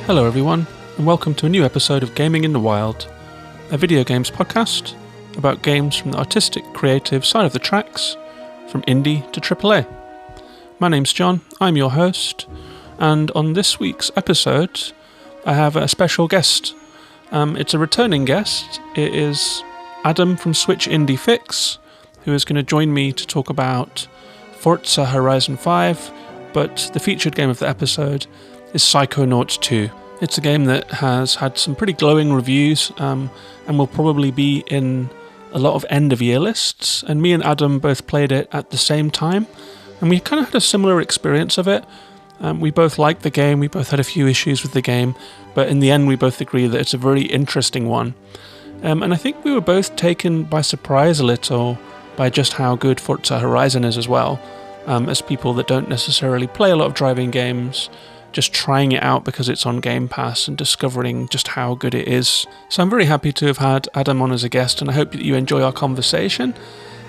Hello everyone, and welcome to a new episode of Gaming in the Wild, a video games podcast about games from the artistic, creative side of the tracks, from indie to AAA. My name's John, I'm your host, and on this week's episode, I have a special guest. It's a returning guest. It is Adam from Switch Indie Fix, who is going to join me to talk about Forza Horizon 5, but the featured game of the episode is Psychonauts 2. It's a game that has had some pretty glowing reviews and will probably be in a lot of end-of-year lists, and me and Adam both played it at the same time, and we kind of had a similar experience of it. We both liked the game, we both had a few issues with the game, but in the end we both agree that it's a very interesting one. And I think we were both taken by surprise a little by just how good Forza Horizon is as well, as people that don't necessarily play a lot of driving games, just trying it out because it's on Game Pass and discovering just how good it is. So I'm very happy to have had Adam on as a guest, and I hope that you enjoy our conversation.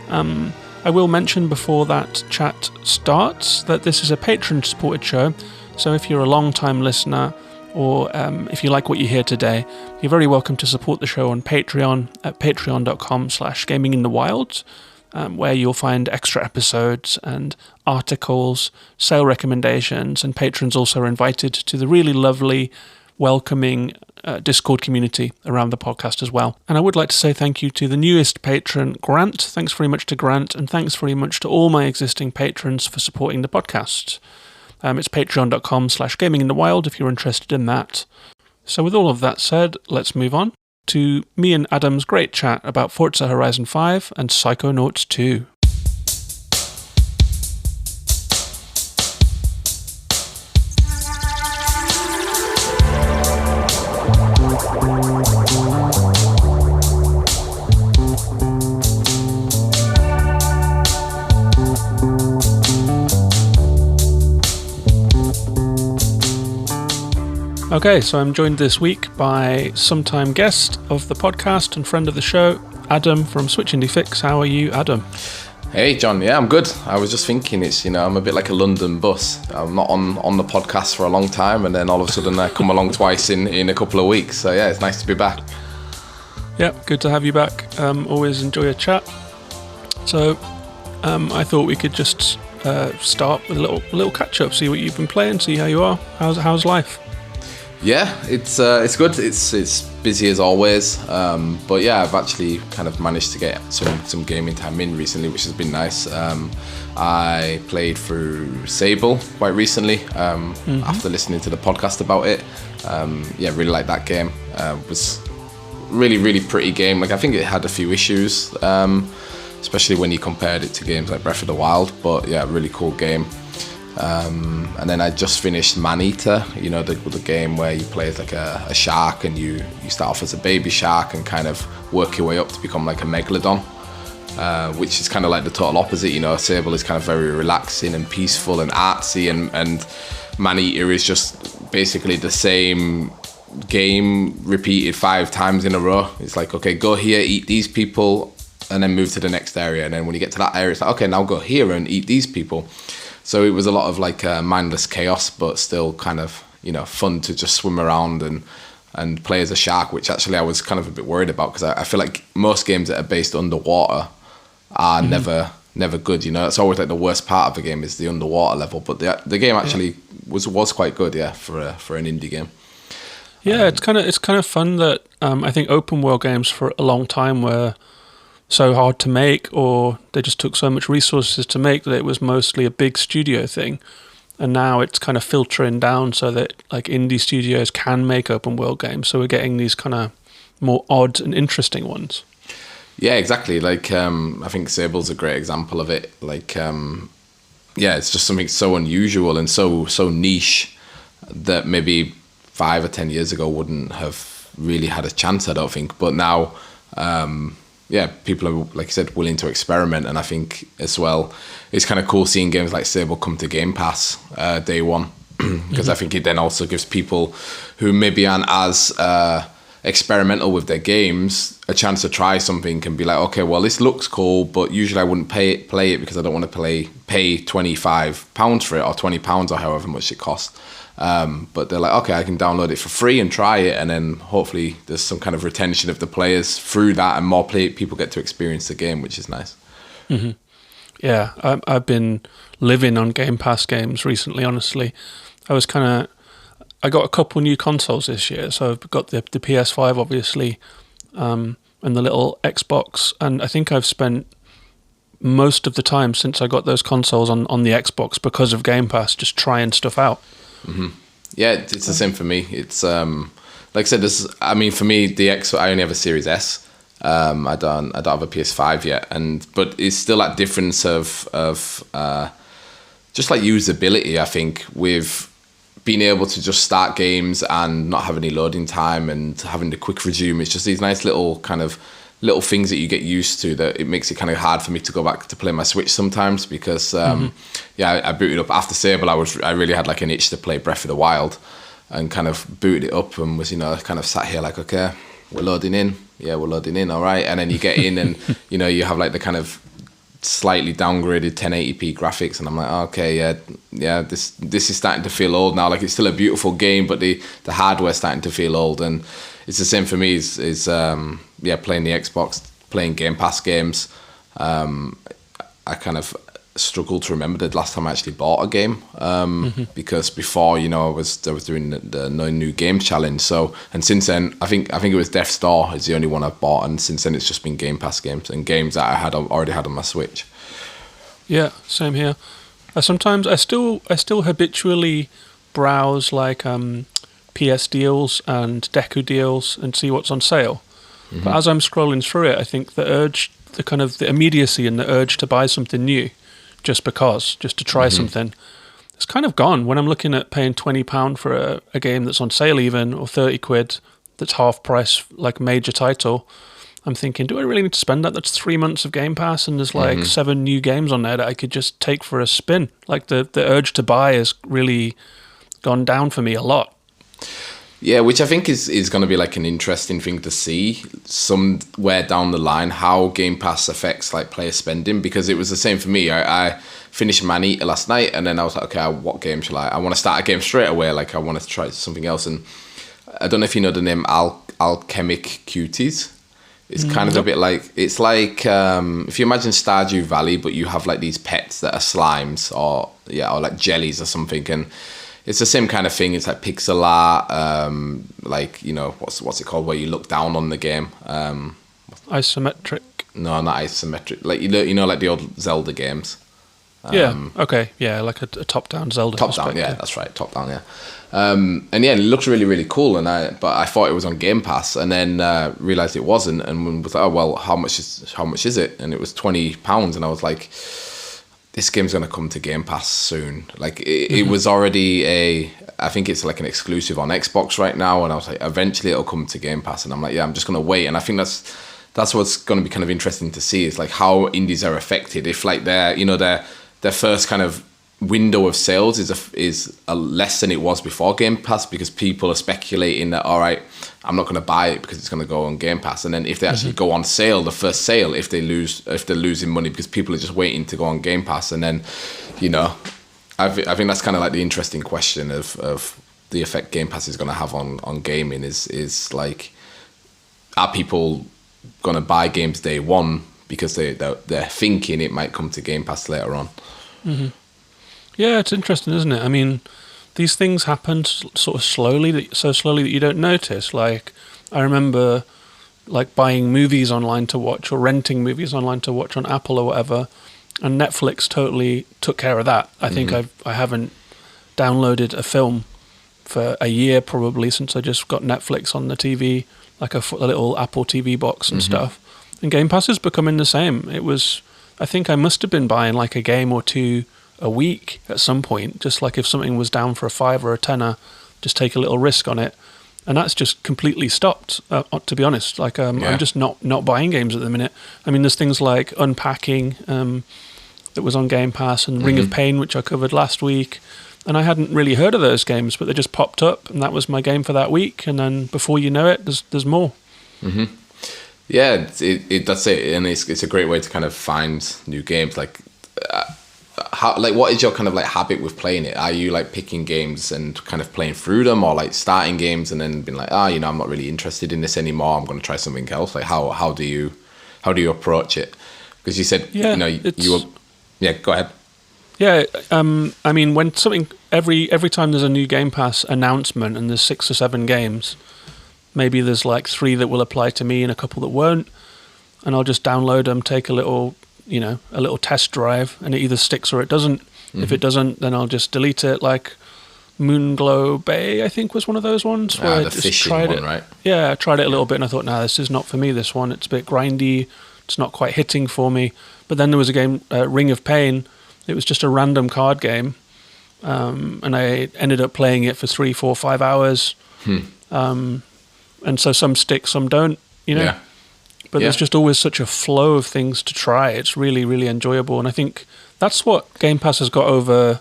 I will mention before that chat starts that this is a patron-supported show, so if you're a long-time listener or if you like what you hear today, you're very welcome to support the show on Patreon at patreon.com/gaminginthewild, where you'll find extra episodes and articles, sale recommendations, and patrons also are invited to the really lovely, welcoming Discord community around the podcast as well. And I would like to say thank you to the newest patron, Grant. Thanks very much to Grant, and thanks very much to all my existing patrons for supporting the podcast. It's patreon.com/gaminginthewild if you're interested in that. So with all of that said, let's move on to me and Adam's great chat about Forza Horizon 5 and Psychonauts 2. Okay, so I'm joined this week by sometime guest of the podcast and friend of the show, Adam from Switch Indie Fix. How are you, Adam? Hey, John. Yeah, I'm good. I was just thinking, I'm a bit like a London bus. I'm not on the podcast for a long time, and then all of a sudden I come along twice in a couple of weeks. So yeah, it's nice to be back. Yeah, good to have you back. Always enjoy a chat. So I thought we could just start with a little catch up, see what you've been playing, see how you are. How's life? Yeah, it's good. It's busy as always, but yeah, I've actually kind of managed to get some gaming time in recently, which has been nice. I played through Sable quite recently after listening to the podcast about it. Yeah, really liked that game. Was really pretty game. Like, I think it had a few issues, especially when you compared it to games like Breath of the Wild. But yeah, really cool game. And then I just finished Man-Eater, the game where you play as like a shark, and you start off as a baby shark and kind of work your way up to become like a megalodon, which is kind of like the total opposite. Sable is kind of very relaxing and peaceful and artsy, and Man-Eater is just basically the same game repeated 5 times in a row. It's like, okay, go here, eat these people, and then move to the next area, and then when you get to that area, it's like, okay, now go here and eat these people. So it was a lot of like mindless chaos, but still kind of, fun to just swim around and play as a shark, which actually I was kind of a bit worried about, because I feel like most games that are based underwater are never good. It's always like the worst part of the game is the underwater level, but the game actually was quite good, yeah, for an indie game. Yeah, it's kind of fun that I think open world games for a long time were so hard to make, or they just took so much resources to make, that it was mostly a big studio thing, and now it's kind of filtering down so that like indie studios can make open world games, so we're getting these kind of more odd and interesting ones. Yeah, exactly. Like I think Sable's a great example of it. Like yeah, it's just something so unusual and so niche that maybe 5 or 10 years ago wouldn't have really had a chance, I don't think. But now yeah, people are, like I said, willing to experiment, and I think as well it's kind of cool seeing games like Sable come to Game Pass day one, because I think it then also gives people who maybe aren't as experimental with their games a chance to try something and be like, okay, well, this looks cool, but usually I wouldn't play it because I don't want to pay £25 for it, or £20 or however much it costs. But they're like, okay, I can download it for free and try it, and then hopefully there's some kind of retention of the players through that, and more people get to experience the game, which is nice. Mm-hmm. Yeah, I've been living on Game Pass games recently, honestly. I got a couple new consoles this year, so I've got the PS5, obviously, and the little Xbox, and I think I've spent most of the time since I got those consoles on the Xbox because of Game Pass, just trying stuff out. Mm-hmm. Yeah, it's the same for me. It's like I said, for me, I only have a Series S. I don't have a PS5 yet, but it's still that difference of just like usability. I think with being able to just start games and not have any loading time and having the quick resume, it's just these nice little things that you get used to that it makes it kind of hard for me to go back to play my Switch sometimes because I booted up after Sable. I really had like an itch to play Breath of the Wild, and kind of booted it up and was kind of sat here like, okay, we're loading in, all right, and then you get in and you have like the kind of slightly downgraded 1080p graphics, and I'm like, okay, yeah, this is starting to feel old now. Like, it's still a beautiful game, but the hardware's starting to feel old, and it's the same for me. Is playing the Xbox, playing Game Pass games. I kind of struggle to remember the last time I actually bought a game, because before, I was doing the No New Game Challenge. So, and since then, I think it was Death's Door is the only one I've bought, and since then it's just been Game Pass games and games that I already had on my Switch. Yeah, same here. I still habitually browse like PS deals and Deku deals and see what's on sale. Mm-hmm. But as I'm scrolling through it, I think the immediacy and the urge to buy something new, just to try something, it's kind of gone. When I'm looking at paying £20 for a game that's on sale even, or £30 that's half price, like major title, I'm thinking, do I really need to spend that? That's 3 months of Game Pass, and there's like 7 new games on there that I could just take for a spin. Like the urge to buy has really gone down for me a lot. Yeah, which I think is going to be like an interesting thing to see somewhere down the line, how Game Pass affects like player spending, because it was the same for me. I finished Man-Eater last night, and then I was like, okay, what game shall I want to start a game straight away. Like, I want to try something else. And I don't know if you know the name Alchemic Cuties. It's kind of a bit like, it's like if you imagine Stardew Valley, but you have like these pets that are slimes or like jellies or something, and it's the same kind of thing. It's like pixel art, like, what's it called, where you look down on the game? Isometric? No, not isometric. Like, like the old Zelda games. Okay, yeah, like a top-down Zelda. Top-down, yeah, that's right, top-down, yeah. And yeah, it looks really, really cool. But I thought it was on Game Pass, and then realized it wasn't, and was like, oh well, how much is it? And it was £20, and I was like, this game's going to come to Game Pass soon. Like, it was already I think it's like an exclusive on Xbox right now, and I was like, eventually it'll come to Game Pass, and I'm like, yeah, I'm just going to wait. And I think that's what's going to be kind of interesting to see, is like how indies are affected. If like their first kind of window of sales is less than it was before Game Pass, because people are speculating that, all right, I'm not going to buy it because it's going to go on Game Pass, and then if they actually go on sale, the first sale, if they're losing money because people are just waiting to go on Game Pass, and then I think that's kind of like the interesting question of the effect Game Pass is going to have on gaming is like, are people going to buy games day one because they're thinking it might come to Game Pass later on? Mm-hmm. Yeah, it's interesting, isn't it? I mean, these things happen sort of so slowly that you don't notice. Like, I remember like buying movies online to watch, or renting movies online to watch on Apple or whatever, and Netflix totally took care of that. I think I haven't downloaded a film for a year probably since I just got Netflix on the TV, like a little Apple TV box and stuff. And Game Pass is becoming the same. I think I must have been buying like a game or two a week at some point, just like if something was down for a $5 or a $10, just take a little risk on it, and that's just completely stopped, to be honest. Like, I'm just not buying games at the minute. I mean, there's things like Unpacking that was on Game Pass, and Ring of Pain, which I covered last week, and I hadn't really heard of those games, but they just popped up, and that was my game for that week, and then before you know it, there's more. Yeah, that's it, and it's a great way to kind of find new games. Like, how, like, what is your kind of like habit with playing it? Are you like picking games and kind of playing through them, or like starting games and then being like, I'm not really interested in this anymore, I'm going to try something else? Like, how do you approach it? Because you said, you were, go ahead. Yeah, I mean, when something every time there's a new Game Pass announcement and there's 6 or 7 games, maybe there's like 3 that will apply to me and a couple that won't, and I'll just download them, take a little test drive, and it either sticks or it doesn't. If it doesn't, then I'll just delete it. Like Moonglow Bay, I think, was one of those ones where I just tried it. Right? Yeah, I tried it a little bit and I thought, this is not for me, this one. It's a bit grindy. It's not quite hitting for me. But then there was a game, Ring of Pain. It was just a random card game. And I ended up playing it for 3, 4, 5 hours. And so some stick, some don't, Yeah. But there's just always such a flow of things to try. It's really, really enjoyable. And I think that's what Game Pass has got over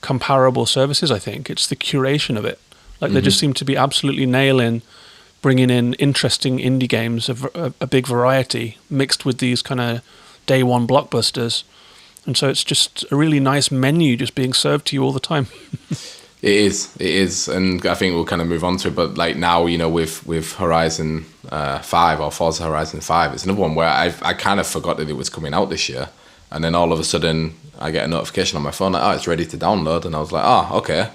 comparable services, I think. It's the curation of it. Like, they just seem to be absolutely nailing bringing in interesting indie games of a big variety mixed with these kind of day one blockbusters. And so it's just a really nice menu just being served to you all the time. It is, and I think we'll kind of move on to it. But like now, with Horizon 5 or Forza Horizon 5, it's another one where I kind of forgot that it was coming out this year, and then all of a sudden I get a notification on my phone like, it's ready to download, and I was like, okay,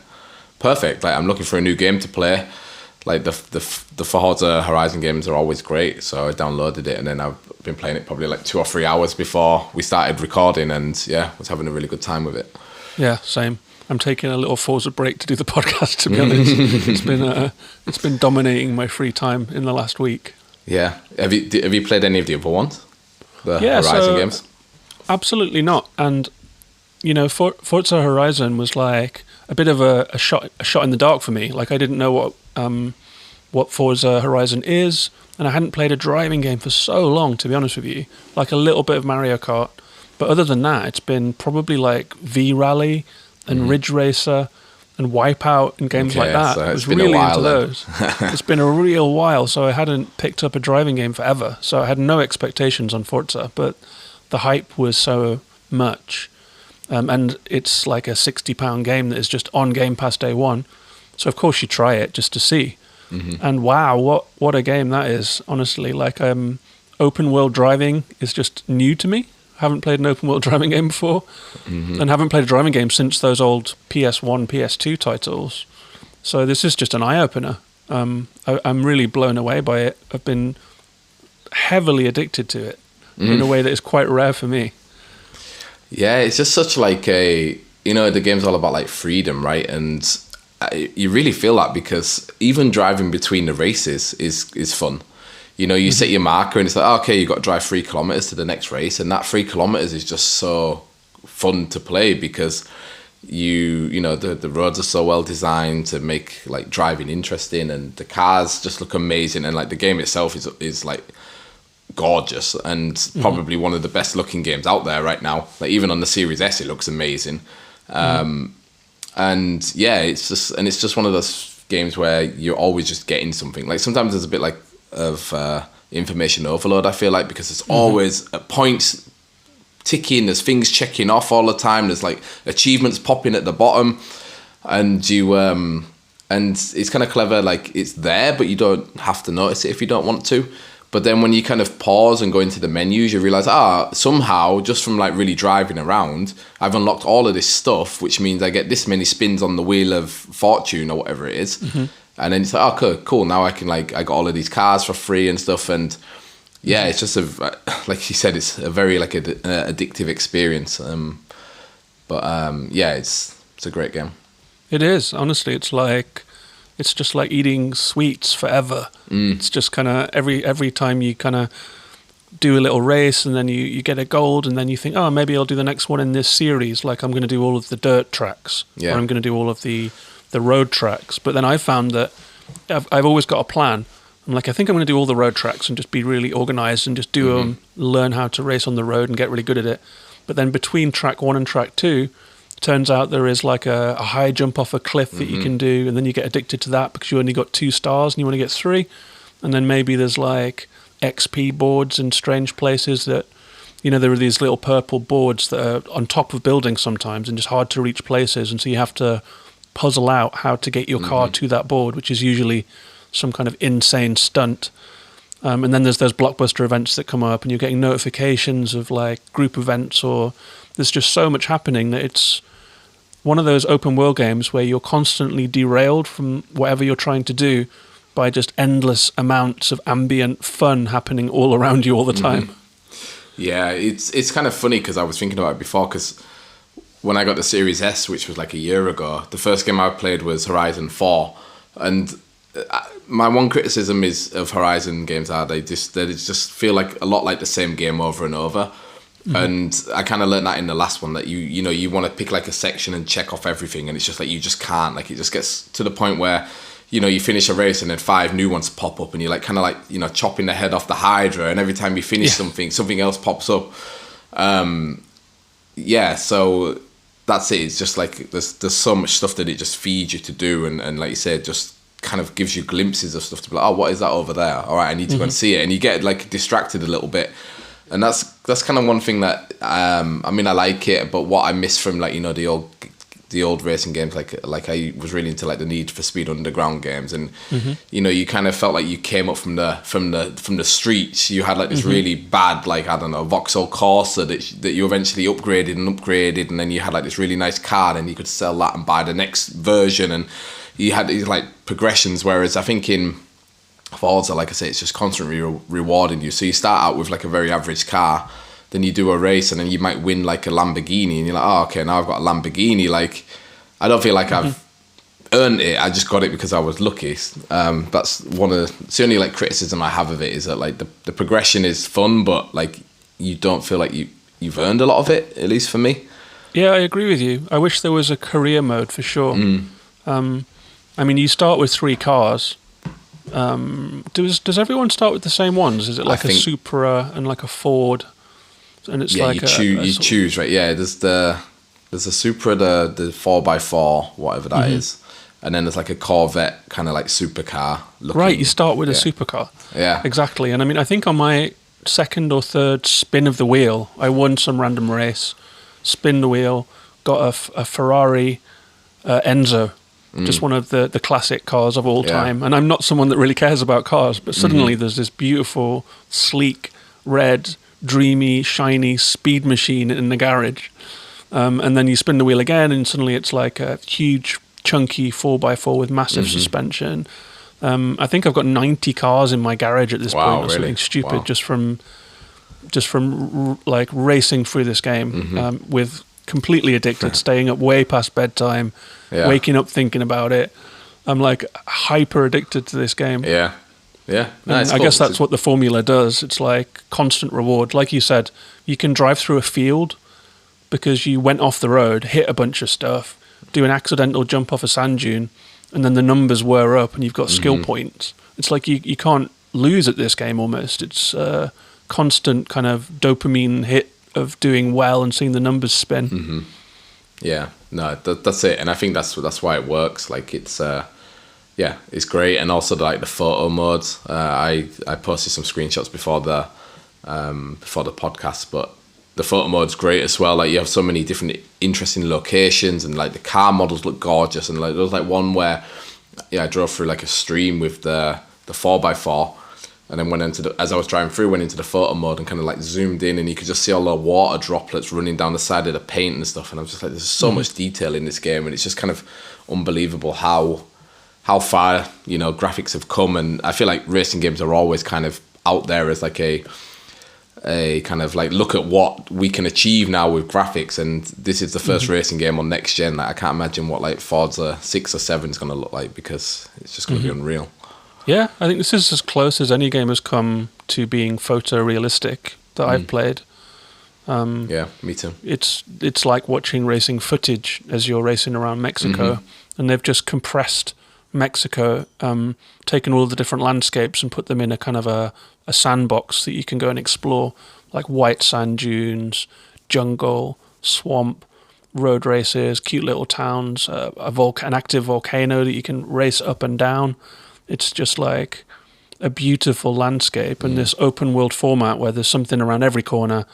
perfect. Like, I'm looking for a new game to play. Like the Forza Horizon games are always great, so I downloaded it, and then I've been playing it probably like 2 or 3 hours before we started recording, and was having a really good time with it. Yeah, same. I'm taking a little Forza break to do the podcast, to be honest. It's been dominating my free time in the last week. Yeah. Have you played any of the other ones? The Horizon games? Absolutely not. And, Forza Horizon was like a bit of a shot in the dark for me. Like, I didn't know what Forza Horizon is, and I hadn't played a driving game for so long, to be honest with you. Like a little bit of Mario Kart. But other than that, it's been probably like V-Rally and Ridge Racer and Wipeout and games like that. So I was really into those. It's been a real while, so I hadn't picked up a driving game forever. So I had no expectations on Forza, but the hype was so much. And it's like a £60 game that is just on Game Pass day one. So of course you try it just to see. And wow, what a game that is, honestly. Like, open world driving is just new to me. Haven't played an open world driving game before, and haven't played a driving game since those old PS1, PS2 titles. So this is just an eye-opener. I'm really blown away by it. I've been heavily addicted to it in a way that is quite rare for me. Yeah, it's just such like the game's all about like freedom, right? And you really feel that, because even driving between the races is fun. You set your marker and it's like, okay, you've got to drive 3 kilometers to the next race. And that 3 kilometers is just so fun to play, because the roads are so well designed to make like driving interesting, and the cars just look amazing. And like the game itself is like gorgeous, and probably one of the best looking games out there right now. Like, even on the Series S, it looks amazing. And yeah, it's just one of those games where you're always just getting something. Like, sometimes there's a bit like of information overload, I feel like, because it's always at points ticking, there's things checking off all the time, there's like achievements popping at the bottom, and you and it's kind of clever, like it's there but you don't have to notice it if you don't want to. But then when you kind of pause and go into the menus, you realize, somehow, just from like really driving around, I've unlocked all of this stuff, which means I get this many spins on the Wheel of Fortune or whatever it is. And then it's like, okay, cool. Now I can I got all of these cars for free and stuff. And yeah, it's just like you said, it's a very like addictive experience. Yeah, it's a great game. It is, honestly. It's just like eating sweets forever. It's just kind of every time you kind of do a little race, and then you get a gold, and then you think, maybe I'll do the next one in this series. Like, I'm going to do all of the dirt tracks, or I'm going to do all of the road tracks. But then I found that I've always got a plan. I'm like, I think I'm going to do all the road tracks and just be really organized and just do them, learn how to race on the road and get really good at it. But then between track 1 and track 2, turns out there is like a high jump off a cliff that you can do, and then you get addicted to that because you only got 2 stars and you want to get 3. And then maybe there's like XP boards in strange places that there are these little purple boards that are on top of buildings sometimes and just hard to reach places, and so you have to puzzle out how to get your car to that board, which is usually some kind of insane stunt. And then there's those blockbuster events that come up, and you're getting notifications of like group events, or there's just so much happening that it's one of those open world games where you're constantly derailed from whatever you're trying to do by just endless amounts of ambient fun happening all around you all the time. Yeah, it's kind of funny because I was thinking about it before, because when I got the Series S, which was like a year ago, the first game I played was Horizon 4, and my one criticism is of Horizon games are they just feel like a lot like the same game over and over. And I kind of learned that in the last one, that you want to pick like a section and check off everything, and it's just like you just can't. Like it just gets to the point where you finish a race and then 5 new ones pop up, and you're like kind of like chopping the head off the Hydra, and every time you finish something else pops up. So that's it. It's just like there's so much stuff that it just feeds you to do, and like you said, just kind of gives you glimpses of stuff to be like, oh, what is that over there? All right, I need to go and see it, and you get like distracted a little bit. And that's kind of one thing that I like it, but what I miss from like the old racing games, like I was really into like the Need for Speed Underground games, and you kind of felt like you came up from the streets. You had like this really bad, like, I don't know, Vauxhall Corsa that you eventually upgraded, and then you had like this really nice car, and you could sell that and buy the next version, and you had these like progressions. Whereas I think in Forza, like I say, it's just constantly rewarding you. So you start out with like a very average car, then you do a race, and then you might win like a Lamborghini, and you're like, oh, okay, now I've got a Lamborghini. Like, I don't feel like I've earned it. I just got it because I was lucky. That's the only like criticism I have of it, is that like the progression is fun, but like you don't feel like you've earned a lot of it, at least for me. Yeah, I agree with you. I wish there was a career mode for sure. You start with 3 cars. Does everyone start with the same ones? Is it like a Supra and like a Ford? And it's like you choose, right? Yeah, there's a Supra, the 4x4, whatever that is, and then there's like a Corvette kind of like supercar looking. Right, you start with a supercar. Yeah, exactly. And I think on my 2nd or 3rd spin of the wheel, I won some random race, spin the wheel, got a Ferrari Enzo. Just one of the classic cars of all time. And I'm not someone that really cares about cars, but suddenly there's this beautiful, sleek, red, dreamy, shiny speed machine in the garage. And then you spin the wheel again, and suddenly it's like a huge, chunky 4x4 with massive suspension. I think I've got 90 cars in my garage at this point, or something stupid, just from like racing through this game with completely addicted, staying up way past bedtime, waking up thinking about it. I'm like hyper addicted to this game. Yeah. No, I guess that's what the formula does. It's like constant reward. Like you said, you can drive through a field because you went off the road, hit a bunch of stuff, do an accidental jump off a sand dune, and then the numbers whir up and you've got skill points. It's like you can't lose at this game almost. It's a constant kind of dopamine hit of doing well and seeing the numbers spin. Yeah, no, that's it, and I think that's why it works. Like it's it's great, and also like the photo modes. I posted some screenshots before the podcast, but the photo mode's great as well. Like you have so many different interesting locations, and like the car models look gorgeous. And like there was like one where I drove through like a stream with the 4x4. And then as I was driving through, went into the photo mode and kind of like zoomed in, and you could just see all the water droplets running down the side of the paint and stuff. And I was just like, there's so much detail in this game, and it's just kind of unbelievable how far graphics have come. And I feel like racing games are always kind of out there as like a kind of like, look at what we can achieve now with graphics. And this is the first racing game on next gen. Like I can't imagine what like Forza 6 or 7 is going to look like, because it's just going to be unreal. Yeah, I think this is as close as any game has come to being photorealistic that I've played. Yeah, me too. It's like watching racing footage as you're racing around Mexico, and they've just compressed Mexico, taken all the different landscapes and put them in a kind of a sandbox that you can go and explore, like white sand dunes, jungle, swamp, road races, cute little towns, an active volcano that you can race up and down. It's just like a beautiful landscape, and this open world format where there's something around every corner.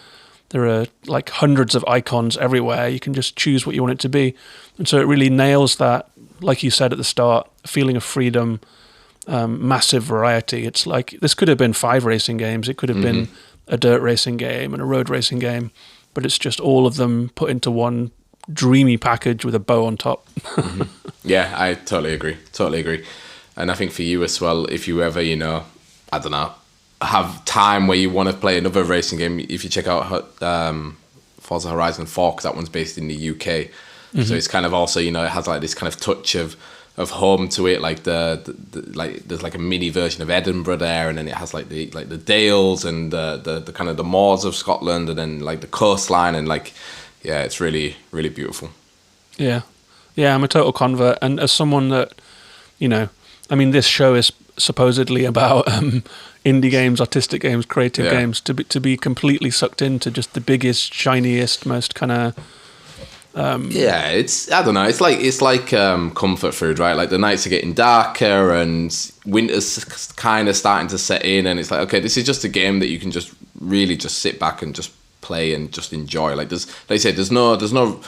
There are like hundreds of icons everywhere. You can just choose what you want it to be. And so it really nails that, like you said at the start, feeling of freedom, massive variety. It's like, this could have been 5 racing games. It could have been a dirt racing game and a road racing game, but it's just all of them put into one dreamy package with a bow on top. Yeah, I totally agree. And I think for you as well, if you ever, I don't know, have time where you want to play another racing game, if you check out Forza Horizon 4, because that one's based in the UK, so it's kind of also, it has like this kind of touch of home to it, like like there's like a mini version of Edinburgh there, and then it has like the Dales and the kind of the moors of Scotland, and then like the coastline, and like, yeah, it's really, really beautiful. Yeah, I'm a total convert, and as someone that, I mean, this show is supposedly about indie games, artistic games, creative games. To be completely sucked into just the biggest, shiniest, most kind of it's, I don't know, it's like comfort food, right? Like the nights are getting darker and winter's kind of starting to set in, and it's like, okay, this is just a game that you can just really just sit back and just play and just enjoy. Like there's no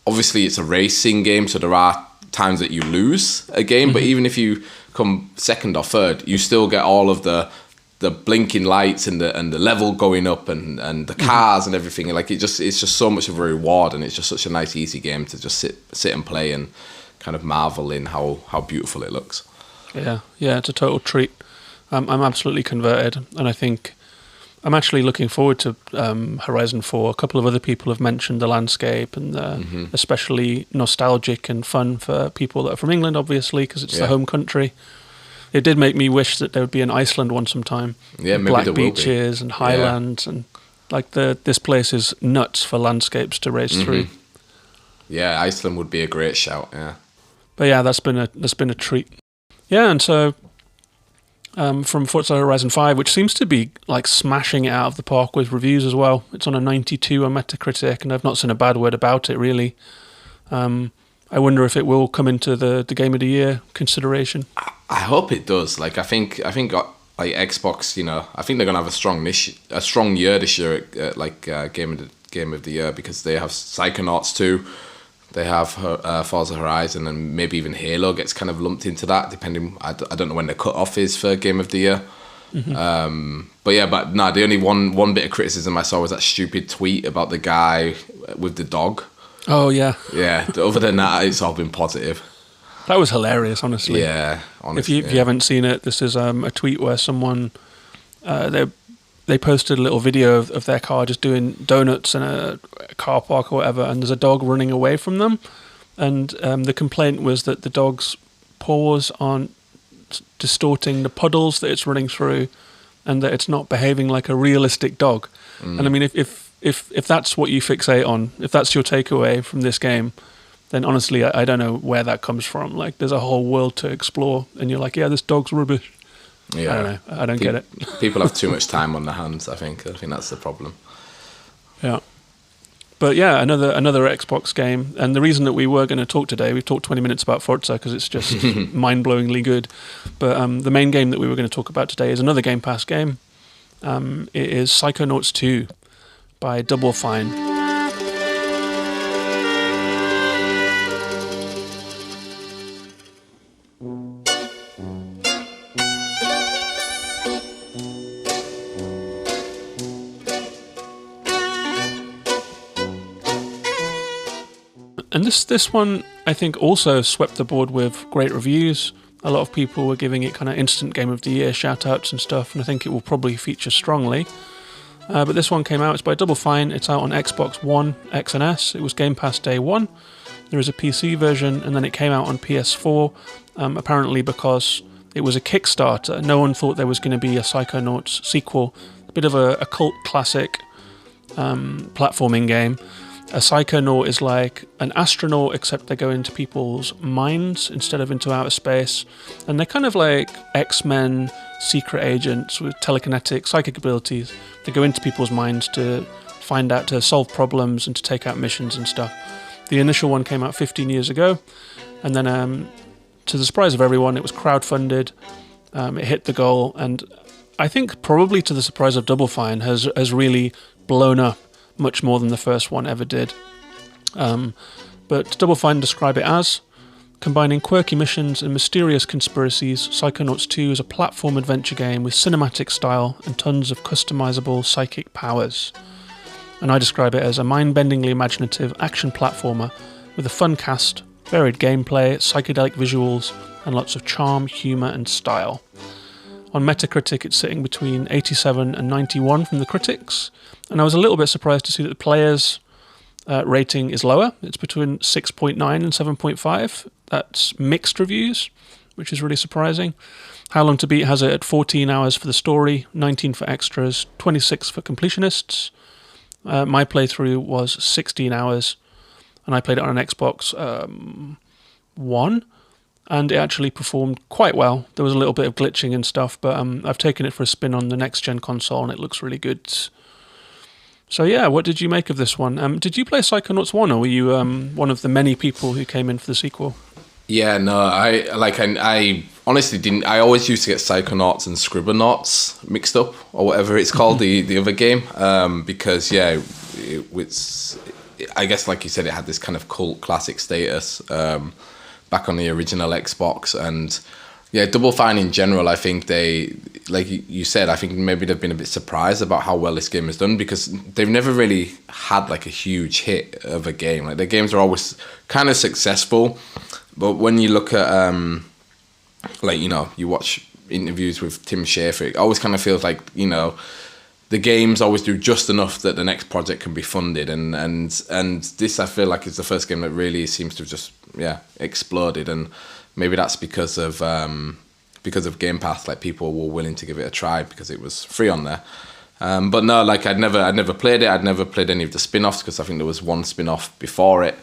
obviously it's a racing game, so there are times that you lose a game, but even if you come second or third, you still get all of the blinking lights and the level going up and the cars and everything. Like it's just so much of a reward, and it's just such a nice, easy game to just sit and play and kind of marvel in how beautiful it looks. Yeah, it's a total treat. I'm absolutely converted, and I think I'm actually looking forward to Horizon 4. A couple of other people have mentioned the landscape, and especially nostalgic and fun for people that are from England, obviously, because it's the home country. It did make me wish that there would be an Iceland one sometime. Yeah, maybe black there beaches will be. And highlands, and like this place is nuts for landscapes to race through. Yeah, Iceland would be a great shout. Yeah, but yeah, that's been a treat. Yeah, and so from Forza Horizon 5, which seems to be like smashing it out of the park with reviews as well. It's on a 92 on Metacritic, and I've not seen a bad word about it really. I wonder if it will come into the Game of the Year consideration. I hope it does. Like I think like Xbox, I think they're gonna have a strong year this year at Game of the Year, because they have Psychonauts 2, they have Forza Horizon, and maybe even Halo gets kind of lumped into that, depending. I don't know when the cut-off is for Game of the Year. But the only one bit of criticism I saw was that stupid tweet about the guy with the dog. Oh yeah. Yeah. Other than that, it's all been positive. That was hilarious, honestly. Yeah, honestly. If you haven't seen it, this is a tweet where someone they posted a little video of their car just doing donuts in a car park or whatever, and there's a dog running away from them, and the complaint was that the dog's paws aren't distorting the puddles that it's running through, and that it's not behaving like a realistic dog. And I mean, if that's what you fixate on, if that's your takeaway from this game, then honestly, I don't know where that comes from. Like, there's a whole world to explore, and you're like, yeah, this dog's rubbish. Yeah. I don't know. I don't get it. People have too much time on their hands, I think that's the problem. Yeah. But yeah, another Xbox game. And the reason that we were going to talk today, we've talked 20 minutes about Forza because it's just mind-blowingly good. But the main game that we were going to talk about today is another Game Pass game. It is Psychonauts 2 by Double Fine. And this one, I think, also swept the board with great reviews. A lot of people were giving it kind of instant Game of the Year shout-outs and stuff, and I think it will probably feature strongly. But this one came out, it's by Double Fine, it's out on Xbox One, X and S, it was Game Pass Day 1. There is a PC version, and then it came out on PS4, apparently because it was a Kickstarter. No one thought there was going to be a Psychonauts sequel, a bit of a cult classic platforming game. A psychonaut is like an astronaut, except they go into people's minds instead of into outer space. And they're kind of like X-Men secret agents with telekinetic psychic abilities. They go into people's minds to solve problems and to take out missions and stuff. The initial one came out 15 years ago. And then, to the surprise of everyone, it was crowdfunded. It hit the goal. And I think probably to the surprise of Double Fine has really blown up much more than the first one ever did. But Double Fine describe it as combining quirky missions and mysterious conspiracies. Psychonauts 2 is a platform adventure game with cinematic style and tons of customizable psychic powers. And I describe it as a mind-bendingly imaginative action platformer with a fun cast, varied gameplay, psychedelic visuals, and lots of charm, humour and style. On Metacritic it's sitting between 87 and 91 from the critics, and I was a little bit surprised to see that the players' rating is lower. It's between 6.9 and 7.5. That's mixed reviews, which is really surprising. How Long to Beat has it at 14 hours for the story, 19 for extras, 26 for completionists. My playthrough was 16 hours, and I played it on an Xbox One, and it actually performed quite well. There was a little bit of glitching and stuff, but I've taken it for a spin on the next-gen console, and it looks really good. So yeah, what did you make of this one? Did you play Psychonauts 1, or were you one of the many people who came in for the sequel? Yeah, no, I honestly didn't. I always used to get Psychonauts and Scribblenauts mixed up, or whatever it's called, the other game, because yeah, I guess like you said, it had this kind of cult classic status back on the original Xbox, and yeah, Double Fine in general, I think they, like you said, I think maybe they've been a bit surprised about how well this game has done, because they've never really had like a huge hit of a game. Like their games are always kind of successful, but when you look at like, you know, you watch interviews with Tim Schafer, it always kind of feels like, you know, the games always do just enough that the next project can be funded, and this, I feel like, is the first game that really seems to have just exploded, and maybe that's because of Game Pass. Like people were willing to give it a try because it was free on there. But no, like I'd never played it. I'd never played any of the spin-offs because I think there was one spin-off before it.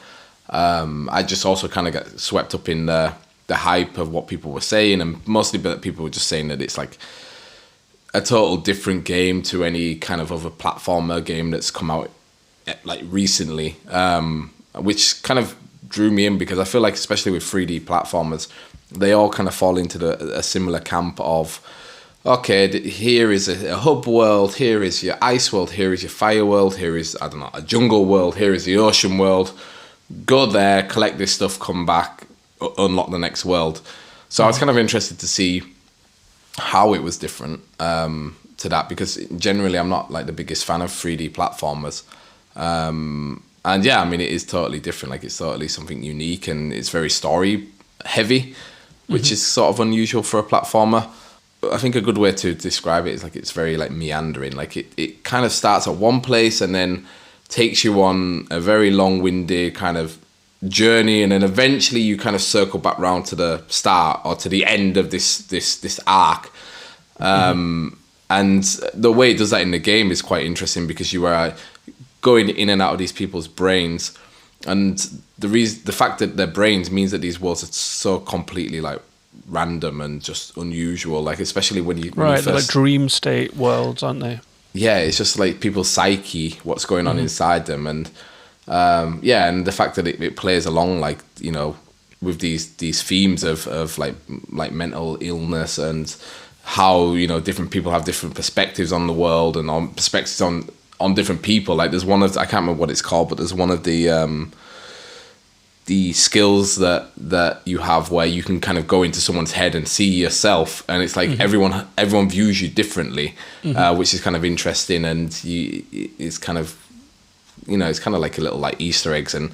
I just also kind of got swept up in the hype of what people were saying, and mostly that people were just saying that it's like a total different game to any kind of other platformer game that's come out like recently, which kind of drew me in, because I feel like, especially with 3D platformers, they all kind of fall into a similar camp of, okay, here is a hub world, here is your ice world, here is your fire world, here is, I don't know, a jungle world, here is the ocean world. Go there, collect this stuff, come back, unlock the next world. So I was kind of interested to see how it was different to that, because generally I'm not like the biggest fan of 3D platformers. And yeah, I mean, it is totally different. Like it's totally something unique, and it's very story heavy, which is sort of unusual for a platformer. I think a good way to describe it is like it's very like meandering. Like it kind of starts at one place and then takes you on a very long-winded kind of journey, and then eventually you kind of circle back round to the start or to the end of this arc. And the way it does that in the game is quite interesting, because you are going in and out of these people's brains, and the fact that their brains means that these worlds are so completely like random and just unusual. Like especially when you they're like dream state worlds, aren't they? Yeah, it's just like people's psyche, what's going on inside them, and and the fact that it plays along, like, you know, with these themes of like mental illness, and how, you know, different people have different perspectives on the world and on perspectives on different people. Like there's one of, I can't remember what it's called, but there's one of the skills that you have where you can kind of go into someone's head and see yourself, and it's like everyone views you differently, which is kind of interesting, and it's kind of, you know, it's kind of like a little like Easter eggs, and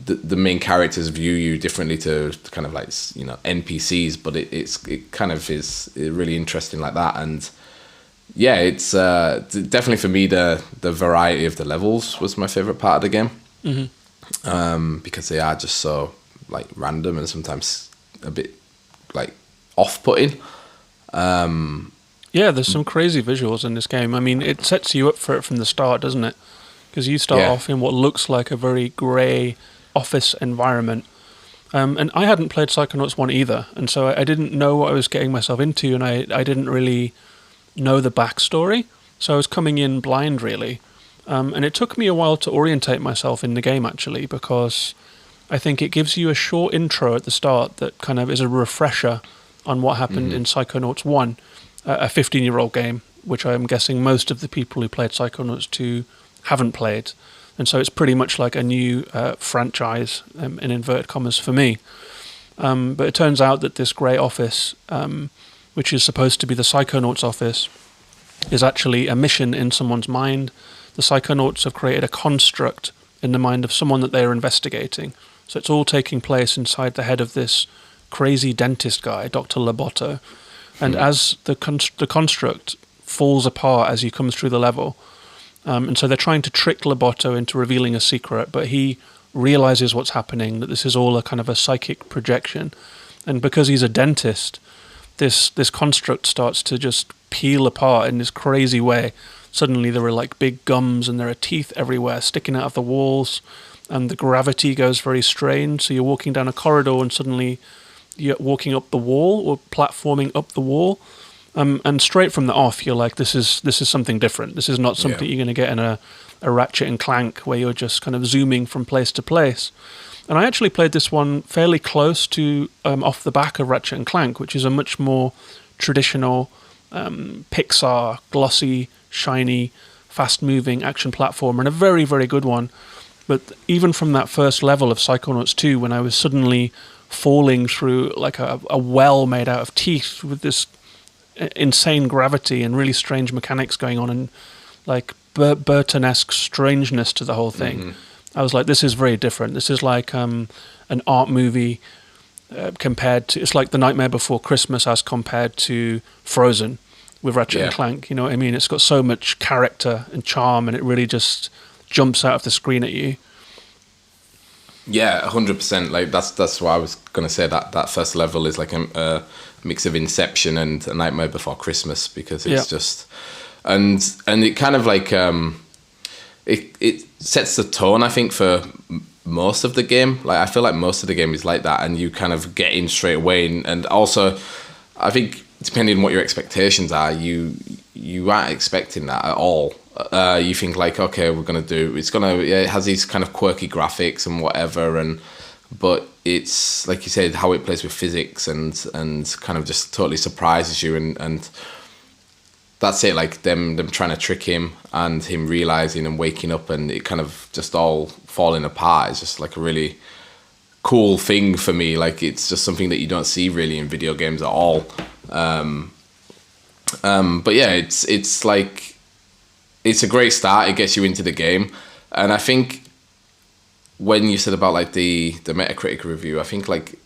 the main characters view you differently to kind of like, you know, NPCs, but it kind of is really interesting like that. And yeah, it's definitely for me the variety of the levels was my favorite part of the game. Because they are just so like random and sometimes a bit like off-putting. Yeah, there's some crazy visuals in this game. I mean, it sets you up for it from the start, doesn't it? Because you start off in what looks like a very grey office environment. And I hadn't played Psychonauts 1 either, and so I didn't know what I was getting myself into, and I didn't really know the backstory, so I was coming in blind, really. And it took me a while to orientate myself in the game, actually, because I think it gives you a short intro at the start that kind of is a refresher on what happened in Psychonauts 1, a 15-year-old game, which I'm guessing most of the people who played Psychonauts 2 haven't played. And so it's pretty much like a new franchise, in inverted commas, for me. But it turns out that this grey office, which is supposed to be the Psychonauts office, is actually a mission in someone's mind. The Psychonauts have created a construct in the mind of someone that they are investigating. So it's all taking place inside the head of this crazy dentist guy, Dr. Loboto. And as the construct falls apart as he comes through the level, and so they're trying to trick Loboto into revealing a secret, but he realizes what's happening, that this is all a kind of a psychic projection. And because he's a dentist, this construct starts to just peel apart in this crazy way. Suddenly there are like big gums and there are teeth everywhere sticking out of the walls, and the gravity goes very strange. So you're walking down a corridor and suddenly you're walking up the wall or platforming up the wall. And straight from the off, you're like, this is something different. This is not something you're going to get in a Ratchet and Clank where you're just kind of zooming from place to place. And I actually played this one fairly close to off the back of Ratchet and Clank, which is a much more traditional Pixar, glossy, shiny, fast-moving action platformer, and a very, very good one. But even from that first level of Psychonauts 2, when I was suddenly falling through like a well made out of teeth with this insane gravity and really strange mechanics going on, and like Burton-esque strangeness to the whole thing, I was like, this is very different. This is like an art movie compared to, it's like The Nightmare Before Christmas as compared to Frozen with Ratchet and Clank. You know what I mean? It's got so much character and charm, and it really just jumps out of the screen at you. Yeah, 100%. Like that's what I was gonna say. That first level is like a mix of Inception and A Nightmare Before Christmas, because it's just and it kind of like it sets the tone, I think, for most of the game. Like I feel like most of the game is like that, and you kind of get in straight away, and also I think depending on what your expectations are, you aren't expecting that at all. You think like, okay, it has these kind of quirky graphics and whatever, but it's like you said, how it plays with physics and kind of just totally surprises you, and that's it, like them trying to trick him and him realizing and waking up and it kind of just all falling apart. It's just like a really cool thing for me. Like it's just something that you don't see really in video games at all. But yeah, it's like, it's a great start. It gets you into the game. And I think when you said about like the Metacritic review, I think like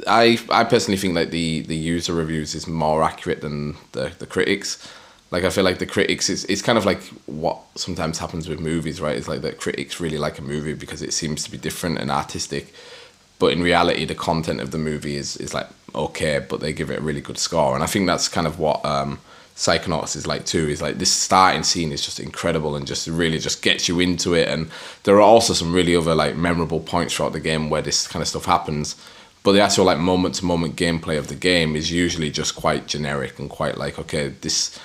I personally think like the user reviews is more accurate than the critics. Like I feel like the critics it's kind of like what sometimes happens with movies, right? It's like the critics really like a movie because it seems to be different and artistic, but in reality the content of the movie is like okay, but they give it a really good score. And I think that's kind of what Psychonauts is like too. Is like this starting scene is just incredible and just really just gets you into it. And there are also some really other like memorable points throughout the game where this kind of stuff happens. But the actual like moment to moment gameplay of the game is usually just quite generic and quite like, okay, this.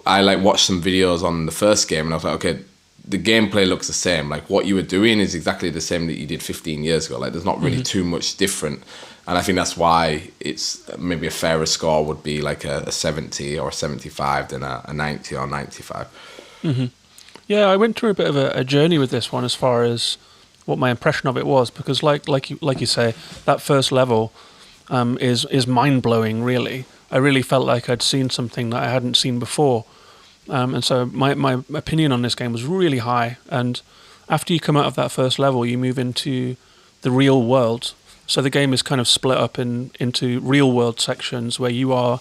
I like watched some videos on the first game and I was like, okay, the gameplay looks the same. Like what you were doing is exactly the same that you did 15 years ago. Like there's not really too much different. And I think that's why it's maybe a fairer score would be like a 70 or a 75 than a 90 or 95. Mm-hmm. Yeah, I went through a bit of a journey with this one as far as what my impression of it was, because like you say, that first level is mind-blowing, really. I really felt like I'd seen something that I hadn't seen before. And so my opinion on this game was really high. And after you come out of that first level, you move into the real world. So the game is kind of split up into real world sections where you are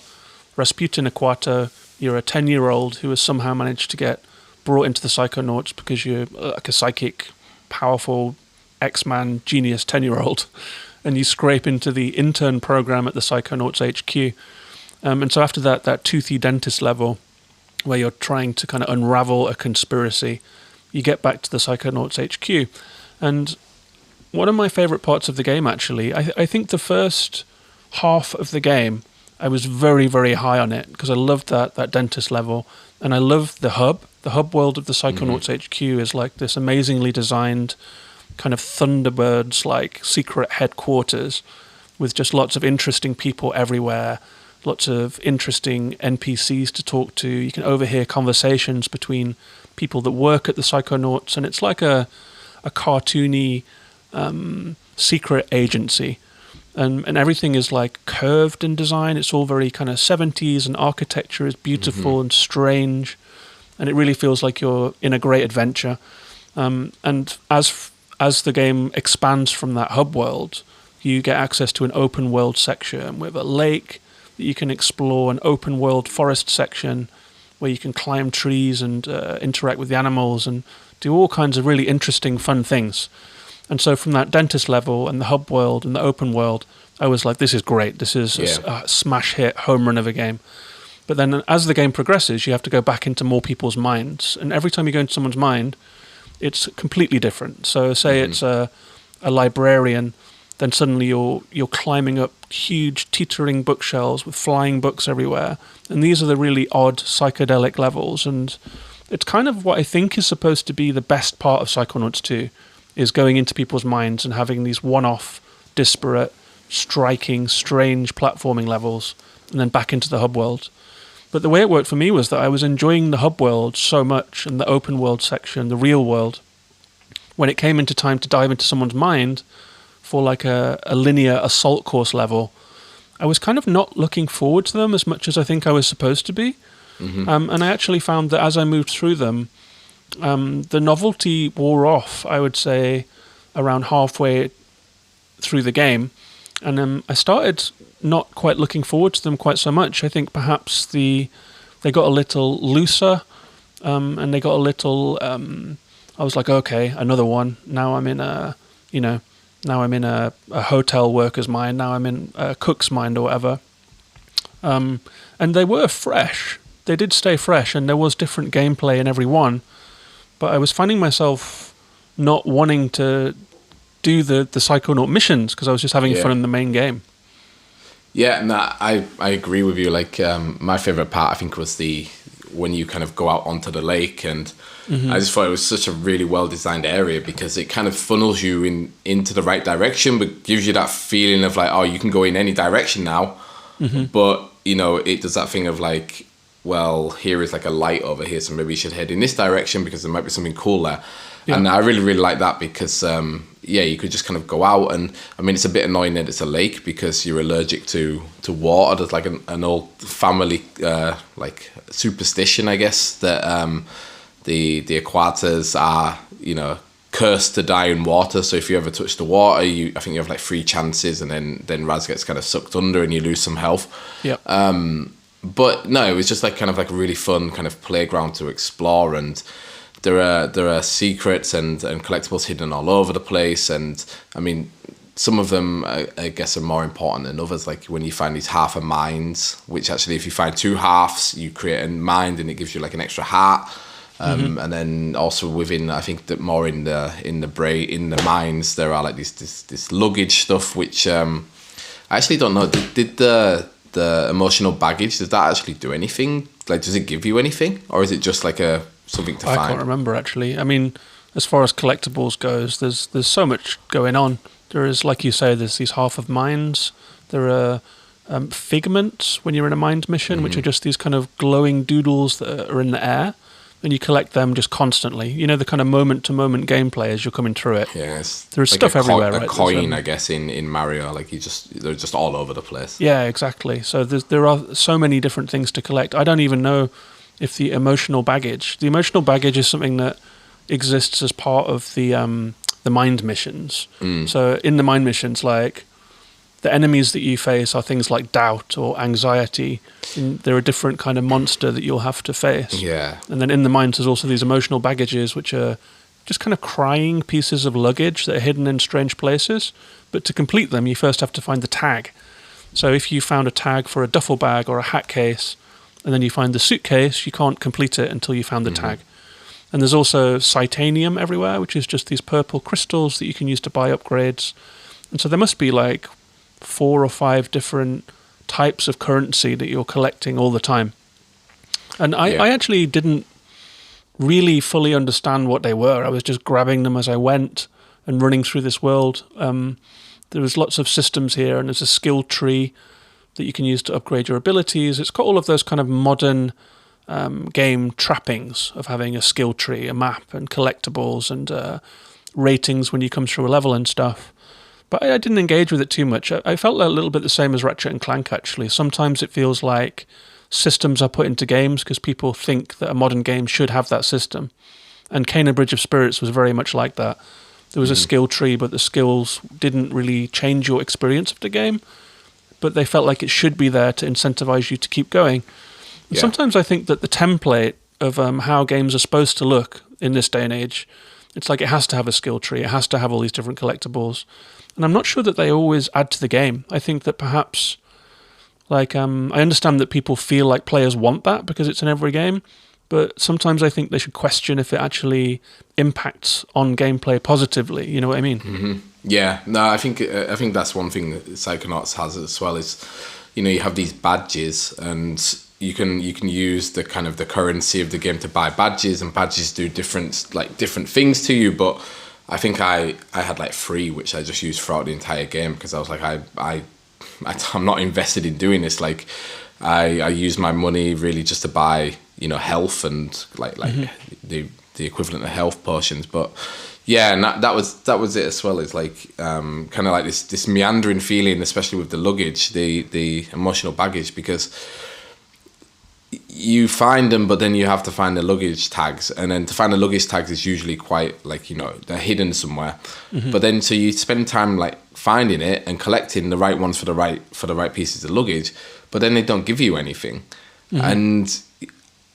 Rasputin Aquato. You're a 10-year-old who has somehow managed to get brought into the Psychonauts because you're like a psychic, powerful X-Man genius 10-year-old. And you scrape into the intern program at the Psychonauts HQ. And so after that toothy dentist level, where you're trying to kind of unravel a conspiracy, you get back to the Psychonauts HQ. And one of my favourite parts of the game, actually, I think the first half of the game, I was very, very high on it, because I loved that dentist level, and I loved the hub. The hub world of the Psychonauts HQ is like this amazingly designed kind of Thunderbirds-like secret headquarters with just lots of interesting people everywhere, lots of interesting NPCs to talk to. You can overhear conversations between people that work at the Psychonauts, and it's like a cartoony secret agency. And everything is like curved in design. It's all very kind of 70s, and architecture is beautiful and strange. And it really feels like you're in a great adventure. And as the game expands from that hub world, you get access to an open world section with a lake that you can explore, an open world forest section where you can climb trees and interact with the animals and do all kinds of really interesting, fun things. And so from that dentist level and the hub world and the open world, I was like, this is great. This is a smash hit, home run of a game. But then as the game progresses, you have to go back into more people's minds. And every time you go into someone's mind, it's completely different. So say it's a librarian, then suddenly you're climbing up huge teetering bookshelves with flying books everywhere. And these are the really odd psychedelic levels. And it's kind of what I think is supposed to be the best part of Psychonauts 2, is going into people's minds and having these one-off, disparate, striking, strange platforming levels, and then back into the hub world. But the way it worked for me was that I was enjoying the hub world so much, and the open world section, the real world. When it came into time to dive into someone's mind for like a linear assault course level, I was kind of not looking forward to them as much as I think I was supposed to be. And I actually found that as I moved through them, the novelty wore off, I would say, around halfway through the game. And I started not quite looking forward to them quite so much. I think perhaps they got a little looser, and they got a little... I was like, okay, another one. Now I'm in a hotel worker's mind. Now I'm in a cook's mind or whatever. And they were fresh. They did stay fresh, and there was different gameplay in every one. But I was finding myself not wanting to do the Psychonaut missions because I was just having fun in the main game. Yeah, and I agree with you. Like, my favorite part, I think, was when you kind of go out onto the lake, and I just thought it was such a really well-designed area because it kind of funnels you into the right direction, but gives you that feeling of like, oh, you can go in any direction now. But, it does that thing of like, well, here is like a light over here, so maybe you should head in this direction because there might be something cool there. Yeah. And I really, really like that because, you could just kind of go out. And, I mean, it's a bit annoying that it's a lake because you're allergic to water. There's like an old family, like, superstition, I guess, that the Aquatas are, cursed to die in water. So if you ever touch the water, I think you have like 3 chances, and then Raz gets kind of sucked under and you lose some health. Yeah. But no, it was just like kind of like a really fun kind of playground to explore, and there are secrets and collectibles hidden all over the place. And I mean, some of them I guess are more important than others. Like when you find these half a minds, which actually if you find 2 halves, you create a mind and it gives you like an extra heart. And then also within, I think that more in the minds, there are like this luggage stuff, which I actually don't know. Did the emotional baggage, does that actually do anything? Like, does it give you anything, or is it just like something to find? I can't remember actually. I mean, as far as collectibles goes, there's so much going on. There is, like you say, there's these half of minds. There are figments when you're in a mind mission, which are just these kind of glowing doodles that are in the air. And you collect them just constantly. The kind of moment-to-moment gameplay as you're coming through it. Yes. There's like stuff everywhere, right? A coin, I guess, in Mario. Like, they're just all over the place. Yeah, exactly. So there are so many different things to collect. I don't even know if the emotional baggage... The emotional baggage is something that exists as part of the mind missions. So in the mind missions, like... The enemies that you face are things like doubt or anxiety. And they're a different kind of monster that you'll have to face. Yeah. And then in the minds, there's also these emotional baggages, which are just kind of crying pieces of luggage that are hidden in strange places. But to complete them, you first have to find the tag. So if you found a tag for a duffel bag or a hat case, and then you find the suitcase, you can't complete it until you found the tag. And there's also Psytanium everywhere, which is just these purple crystals that you can use to buy upgrades. And so there must be like 4 or 5 different types of currency that you're collecting all the time. And I actually didn't really fully understand what they were. I was just grabbing them as I went and running through this world. There was lots of systems here, and there's a skill tree that you can use to upgrade your abilities. It's got all of those kind of modern game trappings of having a skill tree, a map, and collectibles, and ratings when you come through a level and stuff. But I didn't engage with it too much. I felt a little bit the same as Ratchet and Clank, actually. Sometimes it feels like systems are put into games because people think that a modern game should have that system. And Kena Bridge of Spirits was very much like that. There was a skill tree, but the skills didn't really change your experience of the game. But they felt like it should be there to incentivize you to keep going. Yeah. Sometimes I think that the template of how games are supposed to look in this day and age, it's like it has to have a skill tree, it has to have all these different collectibles. And I'm not sure that they always add to the game. I think that perhaps, like, I understand that people feel like players want that because it's in every game, but sometimes I think they should question if it actually impacts on gameplay positively. You know what I mean? Mm-hmm. Yeah, no, I think that's one thing that Psychonauts has as well is, you have these badges, and you can use the kind of the currency of the game to buy badges, and badges do different things to you. But I think I had like 3, which I just used throughout the entire game because I was like, I'm not invested in doing this. Like, I use my money really just to buy, health and like the equivalent of health potions. But yeah, and that was it as well. It's like kind of like this meandering feeling, especially with the luggage, the emotional baggage, because you find them, but then you have to find the luggage tags, and then to find the luggage tags is usually quite like they're hidden somewhere. But then so you spend time like finding it and collecting the right ones for the right pieces of luggage, but then they don't give you anything, and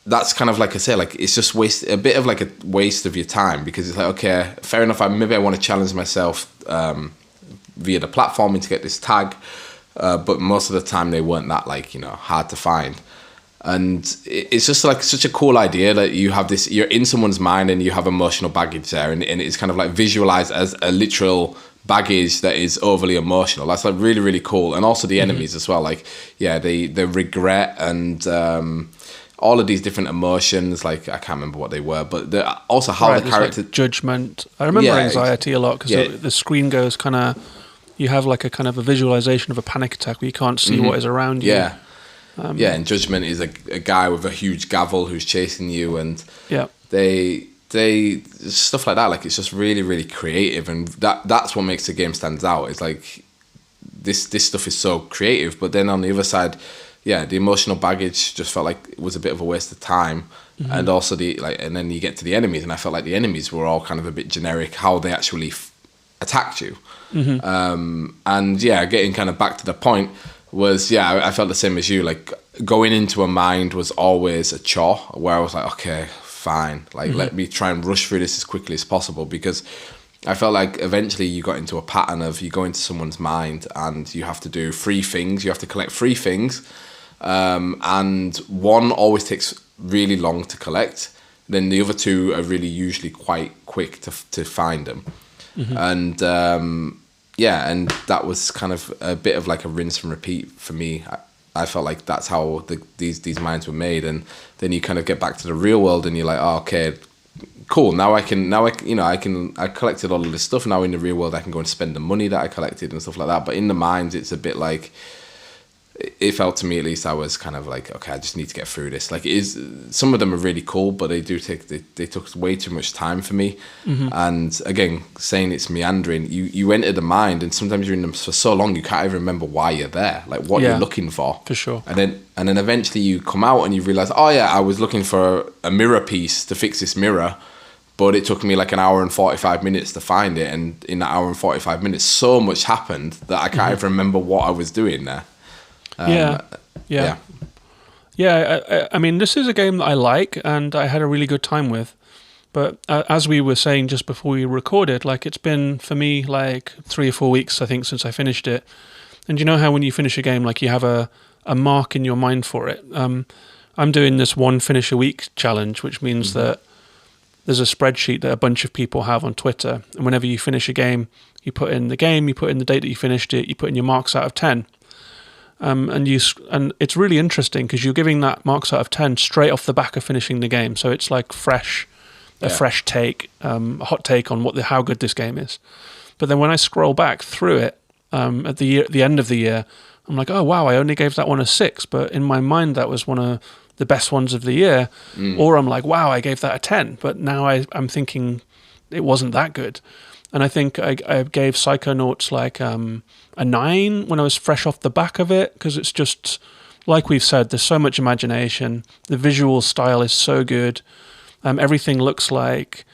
that's kind of like I say, like it's just a bit of like a waste of your time, because it's like, okay, fair enough, maybe I want to challenge myself via the platforming to get this tag, but most of the time they weren't that hard to find. And it's just like such a cool idea that you have this, you're in someone's mind and you have emotional baggage there, and it's kind of like visualized as a literal baggage that is overly emotional. That's like really, really cool. And also the enemies as well, like the regret and all of these different emotions, like I can't remember what they were, but also how the character like judgment. I remember anxiety a lot because the screen goes kind of, you have like a kind of a visualization of a panic attack where you can't see what is around you. And Judgment is a guy with a huge gavel who's chasing you, and they stuff like that. Like it's just really, really creative, and that's what makes the game stand out. It's like this stuff is so creative, but then on the other side, the emotional baggage just felt like it was a bit of a waste of time, and also and then you get to the enemies, and I felt like the enemies were all kind of a bit generic how they actually attacked you, and getting kind of back to the point. I felt the same as you. Like going into a mind was always a chore, where I was like, okay, fine, like let me try and rush through this as quickly as possible, because I felt like eventually you got into a pattern of you go into someone's mind and you have to do 3 things. You have to collect 3 things, and one always takes really long to collect. Then the other 2 are really usually quite quick to find them, and and that was kind of a bit of like a rinse and repeat for me. I felt like that's how these minds were made, and then you kind of get back to the real world and you're like, oh, okay, cool. I collected all of this stuff. Now in the real world, I can go and spend the money that I collected and stuff like that. But in the mind, it's a bit like, it felt to me at least, I was kind of like, okay, I just need to get through this. Like, some of them are really cool, but they took way too much time for me. And again, saying it's meandering, you enter the mind, and sometimes you're in them for so long you can't even remember why you're there, like what you're looking for. For sure. And then eventually you come out and you realize, oh yeah, I was looking for a mirror piece to fix this mirror, but it took me like an hour and 45 minutes to find it, and in that hour and 45 minutes, so much happened that I can't even remember what I was doing there. I mean, this is a game that I like and I had a really good time with, but as we were saying just before we recorded, like it's been for me like 3 or 4 weeks, I think, since I finished it. And you know how when you finish a game, like you have a mark in your mind for it. I'm doing this 1 finish a week challenge, which means that there's a spreadsheet that a bunch of people have on Twitter, and whenever you finish a game, you put in the game, you put in the date that you finished it, you put in your marks out of 10. And it's really interesting because you're giving that marks out of 10 straight off the back of finishing the game. So it's like fresh take, a hot take on how good this game is. But then when I scroll back through it at the end of the year, I'm like, oh wow, I only gave that one a 6. But in my mind, that was one of the best ones of the year, or I'm like, wow, I gave that a 10, but now I'm thinking it wasn't that good. And I think I gave Psychonauts like a 9 when I was fresh off the back of it, because it's just, like we've said, there's so much imagination. The visual style is so good. Everything looks like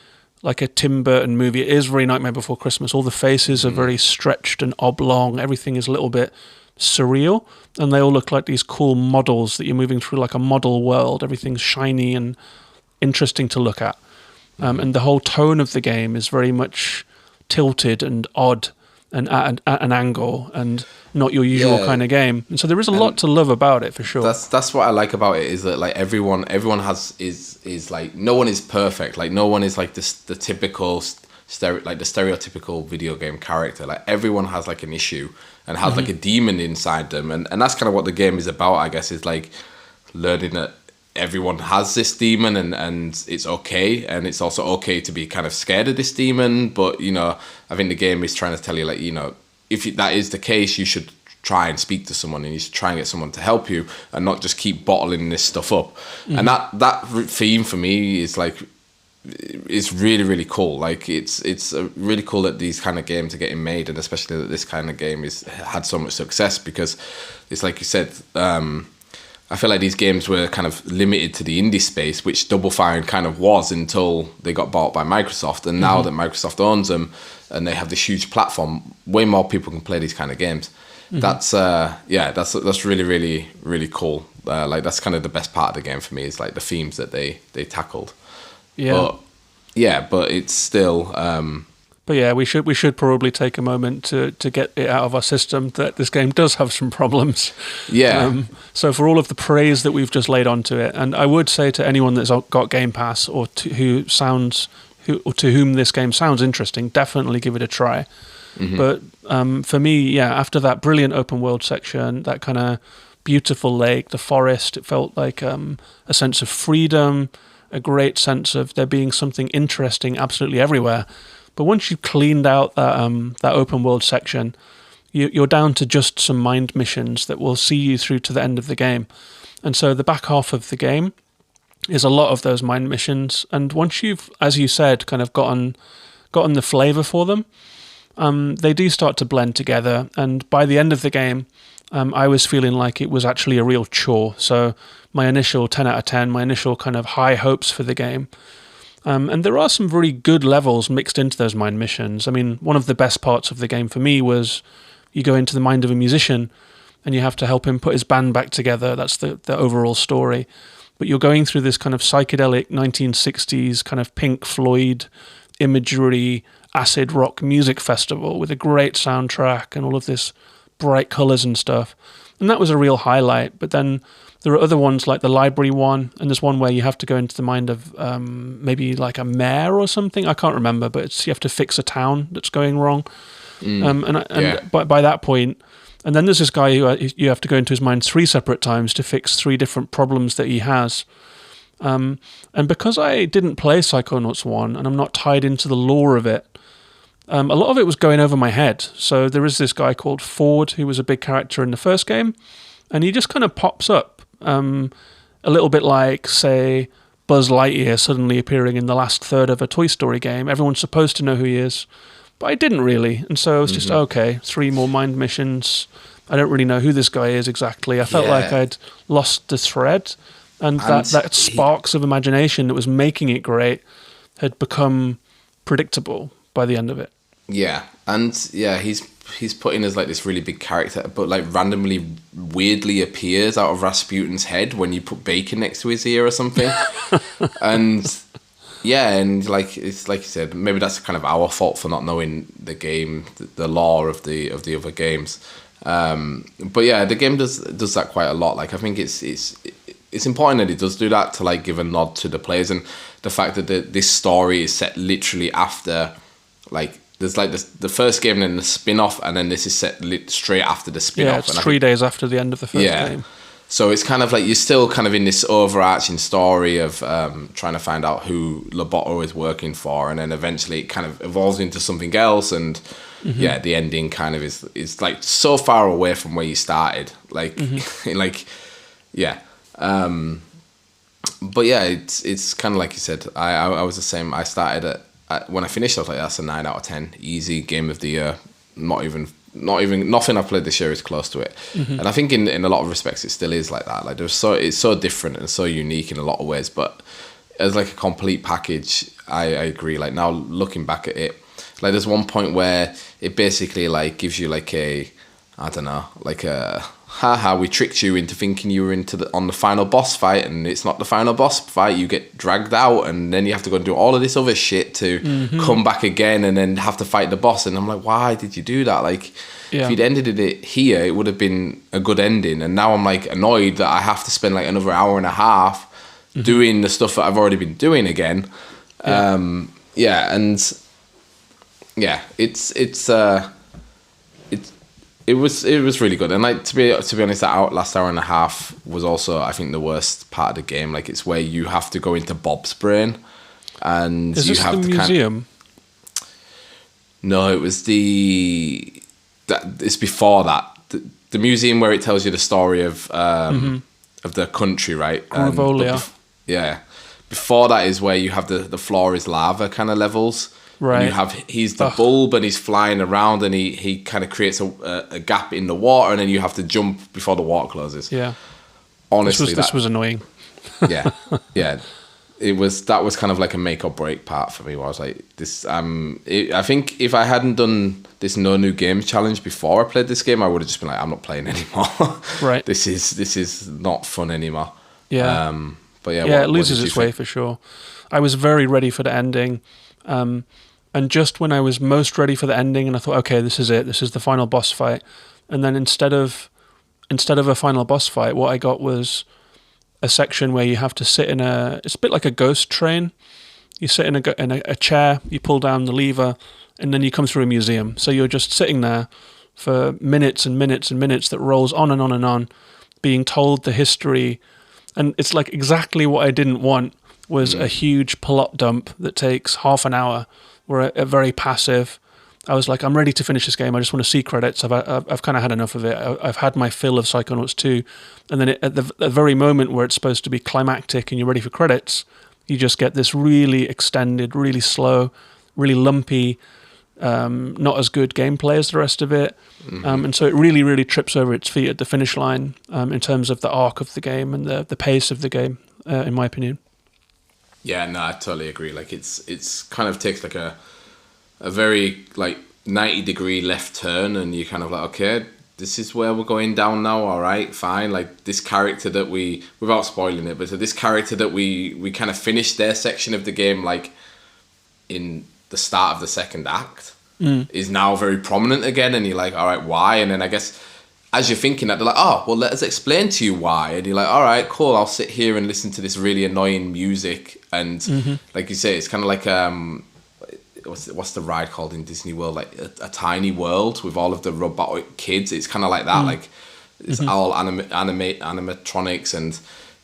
a Tim Burton movie. It is very Nightmare Before Christmas. All the faces are very stretched and oblong. Everything is a little bit surreal, and they all look like these cool models that you're moving through, like a model world. Everything's shiny and interesting to look at. And the whole tone of the game is very much tilted and odd and at an angle and not your usual kind of game. And so there is a lot to love about it, for sure. That's what I like about it, is that like everyone is like, no one is perfect. Like no one is like the typical the stereotypical video game character. Like everyone has like an issue and has like a demon inside them, and that's kind of what the game is about, I guess, is like learning that everyone has this demon, and it's okay, and it's also okay to be kind of scared of this demon. But you know, I think the game is trying to tell you, like, you know, if that is the case, you should try and speak to someone, and you should try and get someone to help you, and not just keep bottling this stuff up. And that theme for me is like, it's really, really cool. Like it's really cool that these kind of games are getting made, and especially that this kind of game had so much success, because it's like you said, I feel like these games were kind of limited to the indie space, which Double Fine kind of was until they got bought by Microsoft. And now that Microsoft owns them and they have this huge platform, way more people can play these kind of games. That's really, really, really cool. Like that's kind of the best part of the game for me, is like the themes that they tackled. But it's still. But yeah, we should probably take a moment to get it out of our system that this game does have some problems. Yeah. So for all of the praise that we've just laid onto it, and I would say to anyone that's got Game Pass or to whom this game sounds interesting, definitely give it a try. But for me, after that brilliant open world section, that kind of beautiful lake, the forest, it felt like a sense of freedom, a great sense of there being something interesting absolutely everywhere. But once you've cleaned out that open world section, you're down to just some mind missions that will see you through to the end of the game. And so the back half of the game is a lot of those mind missions. And once you've, as you said, kind of gotten the flavour for them, they do start to blend together. And by the end of the game, I was feeling like it was actually a real chore. So my initial 10 out of 10, my initial kind of high hopes for the game. And there are some very good levels mixed into those mind missions. I mean, one of the best parts of the game for me was you go into the mind of a musician and you have to help him put his band back together. That's the overall story. But you're going through this kind of psychedelic 1960s kind of Pink Floyd imagery, acid rock music festival with a great soundtrack and all of this bright colours and stuff. And that was a real highlight. But then there are other ones like the library one, and there's one where you have to go into the mind of maybe like a mayor or something. I can't remember, but you have to fix a town that's going wrong. By that point, and then there's this guy who you have to go into his mind 3 separate times to fix 3 different problems that he has. And because I didn't play Psychonauts 1 and I'm not tied into the lore of it, a lot of it was going over my head. So there is this guy called Ford who was a big character in the first game, and he just kind of pops up. A little bit like, say, Buzz Lightyear suddenly appearing in the last third of a Toy Story game. Everyone's supposed to know who he is, but I didn't really. And so it was just, okay, 3 more mind missions. I don't really know who this guy is exactly. I felt like I'd lost the thread, and that sparks of imagination that was making it great had become predictable by the end of it. Yeah, and he's put in as like this really big character, but like randomly weirdly appears out of Rasputin's head when you put bacon next to his ear or something. and like it's like you said, maybe that's kind of our fault for not knowing the game, the lore of the other games. But yeah, the game does that quite a lot. Like I think it's important that it does do that, to like give a nod to the players, and the fact that this story is set literally after, like, there's like the first game and then the spin-off, and then this is set straight after the spin-off. Yeah, it's 3 days after the end of the first game. So it's kind of like you're still kind of in this overarching story of trying to find out who Loboto is working for, and then eventually it kind of evolves into something else, and the ending kind of is like so far away from where you started. Like, But yeah, it's kind of like you said. I was the same. I started when I finished, I was like, that's a 9 out of 10, easy game of the year. Nothing I've played this year is close to it. And I think in a lot of respects it still is like that. Like it's so different and so unique in a lot of ways. But as like a complete package, I agree. Like now looking back at it, like there's one point where it basically like gives you like a, I don't know, like a haha, we tricked you into thinking you were on the final boss fight, and it's not the final boss fight. You get dragged out, and then you have to go and do all of this other shit to come back again, and then have to fight the boss. And I'm like, why did you do that? Like, if you'd ended it here, it would have been a good ending. And now I'm like annoyed that I have to spend like another hour and a half doing the stuff that I've already been doing again. It was really good, and like to be honest, that last hour and a half was also, I think, the worst part of the game. Like it's where you have to go into Bob's brain, and is this the museum? No, it was it's before that. The museum where it tells you the story of the country, right? Gravolia. Before that is where you have the floor is lava kind of levels. Right. And he's the bulb, and he's flying around, and he kind of creates a gap in the water, and then you have to jump before the water closes. Yeah. Honestly, this was annoying. Yeah. That was kind of like a make or break part for me. Where I was like, this. I think if I hadn't done this no new game challenge before I played this game, I would have just been like, I'm not playing anymore. Right. This is not fun anymore. Yeah. But yeah. Yeah, it loses its way for sure. I was very ready for the ending. And just when I was most ready for the ending, and I thought, okay, this is it. This is the final boss fight. And then instead of a final boss fight, what I got was a section where you have to sit in it's a bit like a ghost train. You sit in a chair, you pull down the lever, and then you come through a museum. So you're just sitting there for minutes and minutes and minutes that rolls on and on and on, being told the history. And it's like exactly what I didn't want was a huge plot dump that takes half an hour, or a very passive. I was like, I'm ready to finish this game. I just want to see credits. I've kind of had enough of it. I've had my fill of Psychonauts 2. And then at the very moment where it's supposed to be climactic and you're ready for credits, you just get this really extended, really slow, really lumpy, not as good gameplay as the rest of it. And so it really, really trips over its feet at the finish line in terms of the arc of the game and the pace of the game, in my opinion. Yeah, no, I totally agree. Like it's kind of takes like a very like 90-degree left turn, and you kind of like, okay, this is where we're going down now. All right, fine. Like this character that without spoiling it, but so this character that we kind of finished their section of the game like in the start of the second act is now very prominent again, and you're like, all right, why? And then I guess as you're thinking that, they're like, oh, well, let us explain to you why. And you're like, all right, cool, I'll sit here and listen to this really annoying music. And like you say, it's kind of like, what's the ride called in Disney World? Like a tiny world with all of the robotic kids. It's kind of like that. Like it's all animatronics, and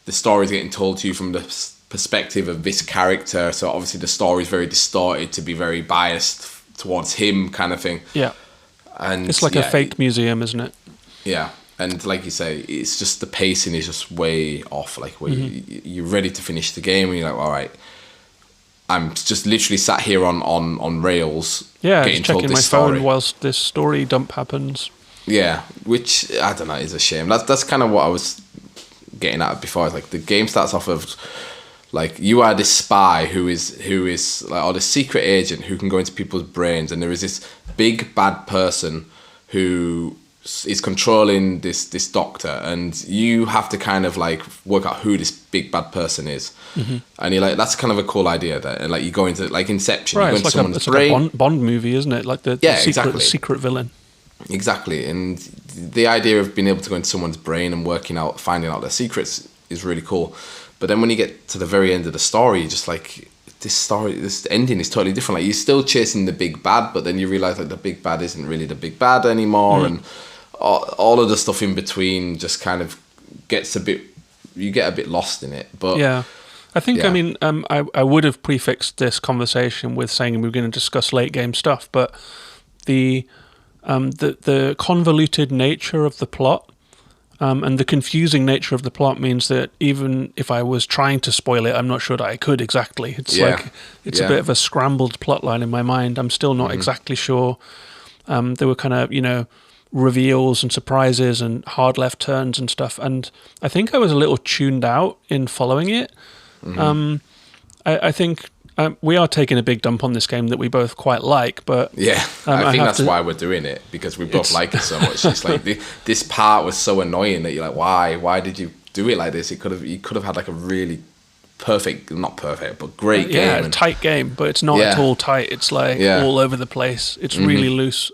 the story's getting told to you from the perspective of this character. So obviously the story's very distorted to be very biased towards him kind of thing. Yeah. And it's like a fake museum, isn't it? Yeah, and like you say, it's just the pacing is just way off. Like where you're ready to finish the game, and you're like, all right, I'm just literally sat here on rails. Yeah, just checking my phone whilst this story dump happens. Yeah, which I don't know is a shame. That's kind of what I was getting at before. It's like the game starts off of like you are this spy who is like, or the secret agent who can go into people's brains, and there is this big bad person who is controlling this doctor, and you have to kind of like work out who this big bad person is. And you're like, that's kind of a cool idea. That and like you go into like Inception, right? You go it's into like a Bond movie, isn't it? Like the secret villain. Exactly, and the idea of being able to go into someone's brain and finding out their secrets is really cool. But then when you get to the very end of the story, you're just like, this ending is totally different. Like you're still chasing the big bad, but then you realize like the big bad isn't really the big bad anymore, and all of the stuff in between just kind of you get a bit lost in it. But yeah, I think I mean I would have prefixed this conversation with saying we were going to discuss late game stuff, but the convoluted nature of the plot And the confusing nature of the plot means that even if I was trying to spoil it, I'm not sure that I could exactly. It's a bit of a scrambled plot line in my mind. I'm still not exactly sure. There were kind of, reveals and surprises and hard left turns and stuff. And I think I was a little tuned out in following it. I think we are taking a big dump on this game that we both quite like, but I think that's why we're doing it, because we both like it so much. It's like this part was so annoying that you're like, why did you do it like this? You could have had like a really not perfect, but great game. Yeah, tight game, but it's not at all tight. It's like all over the place. It's really loose.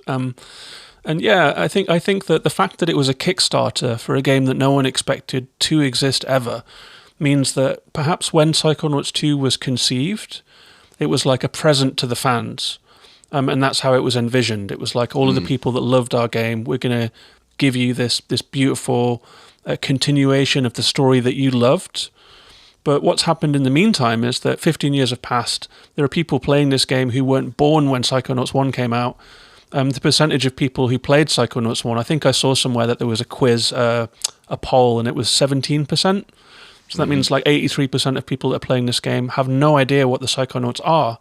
I think that the fact that it was a Kickstarter for a game that no one expected to exist ever means that perhaps when Psychonauts 2 was conceived, it was like a present to the fans. And that's how it was envisioned. It was like all of the people that loved our game, we're going to give you this beautiful continuation of the story that you loved. But what's happened in the meantime is that 15 years have passed. There are people playing this game who weren't born when Psychonauts 1 came out. The percentage of people who played Psychonauts 1, I think I saw somewhere that there was a quiz, a poll, and it was 17%. So that means like 83% of people that are playing this game have no idea what the Psychonauts are.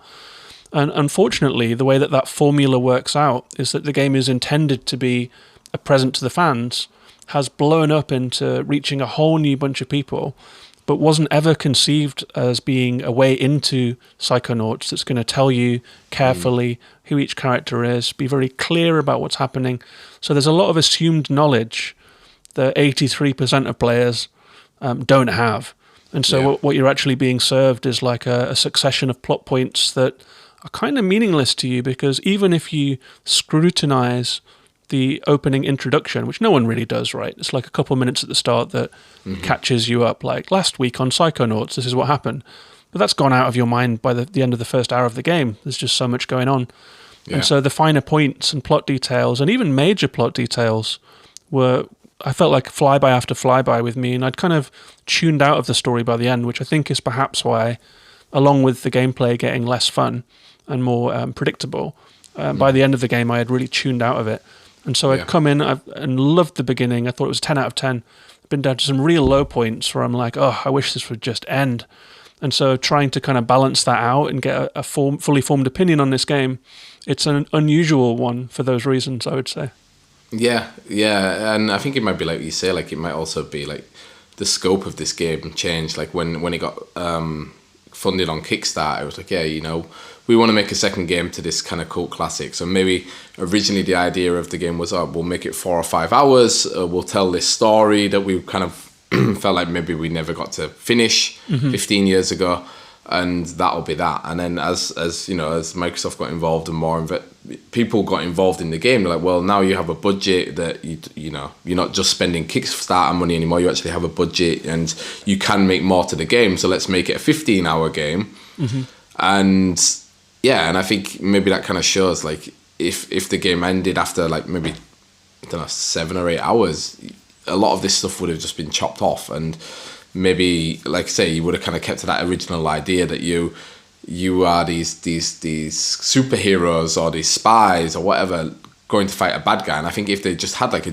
And unfortunately, the way that formula works out is that the game is intended to be a present to the fans, has blown up into reaching a whole new bunch of people, but wasn't ever conceived as being a way into Psychonauts that's going to tell you carefully who each character is, be very clear about what's happening. So there's a lot of assumed knowledge that 83% of players don't have. And so what you're actually being served is like a succession of plot points that are kind of meaningless to you, because even if you scrutinize the opening introduction, which no one really does, right? It's like a couple of minutes at the start that catches you up, like last week on Psychonauts, this is what happened. But that's gone out of your mind by the end of the first hour of the game. There's just so much going on. Yeah. And so the finer points and plot details, and even major plot details, I felt like flyby after flyby with me, and I'd kind of tuned out of the story by the end, which I think is perhaps why, along with the gameplay getting less fun and more predictable, by the end of the game I had really tuned out of it. And so I'd come in and loved the beginning. I thought it was 10 out of 10. I've been down to some real low points where I'm like, I wish this would just end. And so trying to kind of balance that out and get a fully formed opinion on this game, it's an unusual one for those reasons, I would say. Yeah, and I think it might be like you say, like it might also be like the scope of this game changed. Like when it got funded on Kickstarter, it was like, we want to make a second game to this kind of cult classic. So maybe originally the idea of the game was, we'll make it 4 or 5 hours. We'll tell this story that we kind of felt like maybe we never got to finish 15 years ago, and that'll be that. And then as Microsoft got involved and more people got involved in the game, they're like, well, now you have a budget that you're not just spending Kickstarter money anymore. You actually have a budget and you can make more to the game. So let's make it a 15-hour game. And I think maybe that kind of shows, like, if the game ended after like maybe 7 or 8 hours, a lot of this stuff would have just been chopped off, and maybe, like I say, you would have kind of kept to that original idea that you are these superheroes or these spies or whatever going to fight a bad guy. And I think if they just had like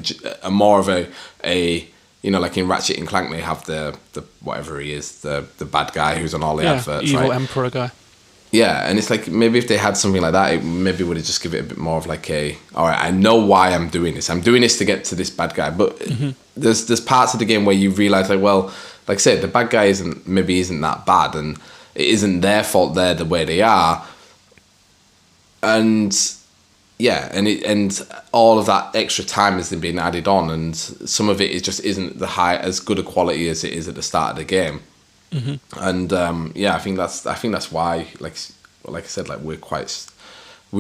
a more of a like in Ratchet and Clank, they have the whatever he is, the bad guy who's on all the adverts, evil right? Emperor guy. Yeah, and it's like maybe if they had something like that, it maybe would have just give it a bit more of like all right, I know why I'm doing this. I'm doing this to get to this bad guy. But there's parts of the game where you realise, like, well, like I said, the bad guy isn't that bad, and it isn't their fault they're the way they are. And and all of that extra time has been added on, and some of it isn't as good a quality as it is at the start of the game. And I think that's why, like I said, like we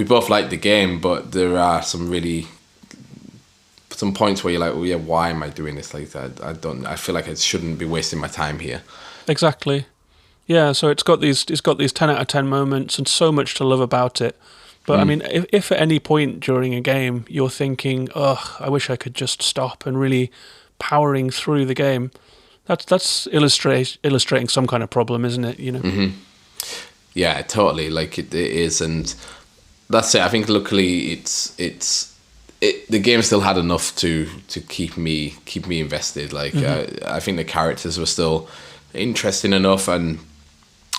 both like the game, but there are some points where you're like, well, yeah, why am I doing this? Like, I feel like I shouldn't be wasting my time here. Exactly. Yeah, so it's got these 10 out of 10 moments and so much to love about it. But I mean, if at any point during a game you're thinking, I wish I could just stop, and really powering through the game, that's illustrating some kind of problem, isn't it? Yeah, totally. Like it is, and that's it. I think luckily it's the game still had enough to keep me invested. Like I think the characters were still interesting enough, and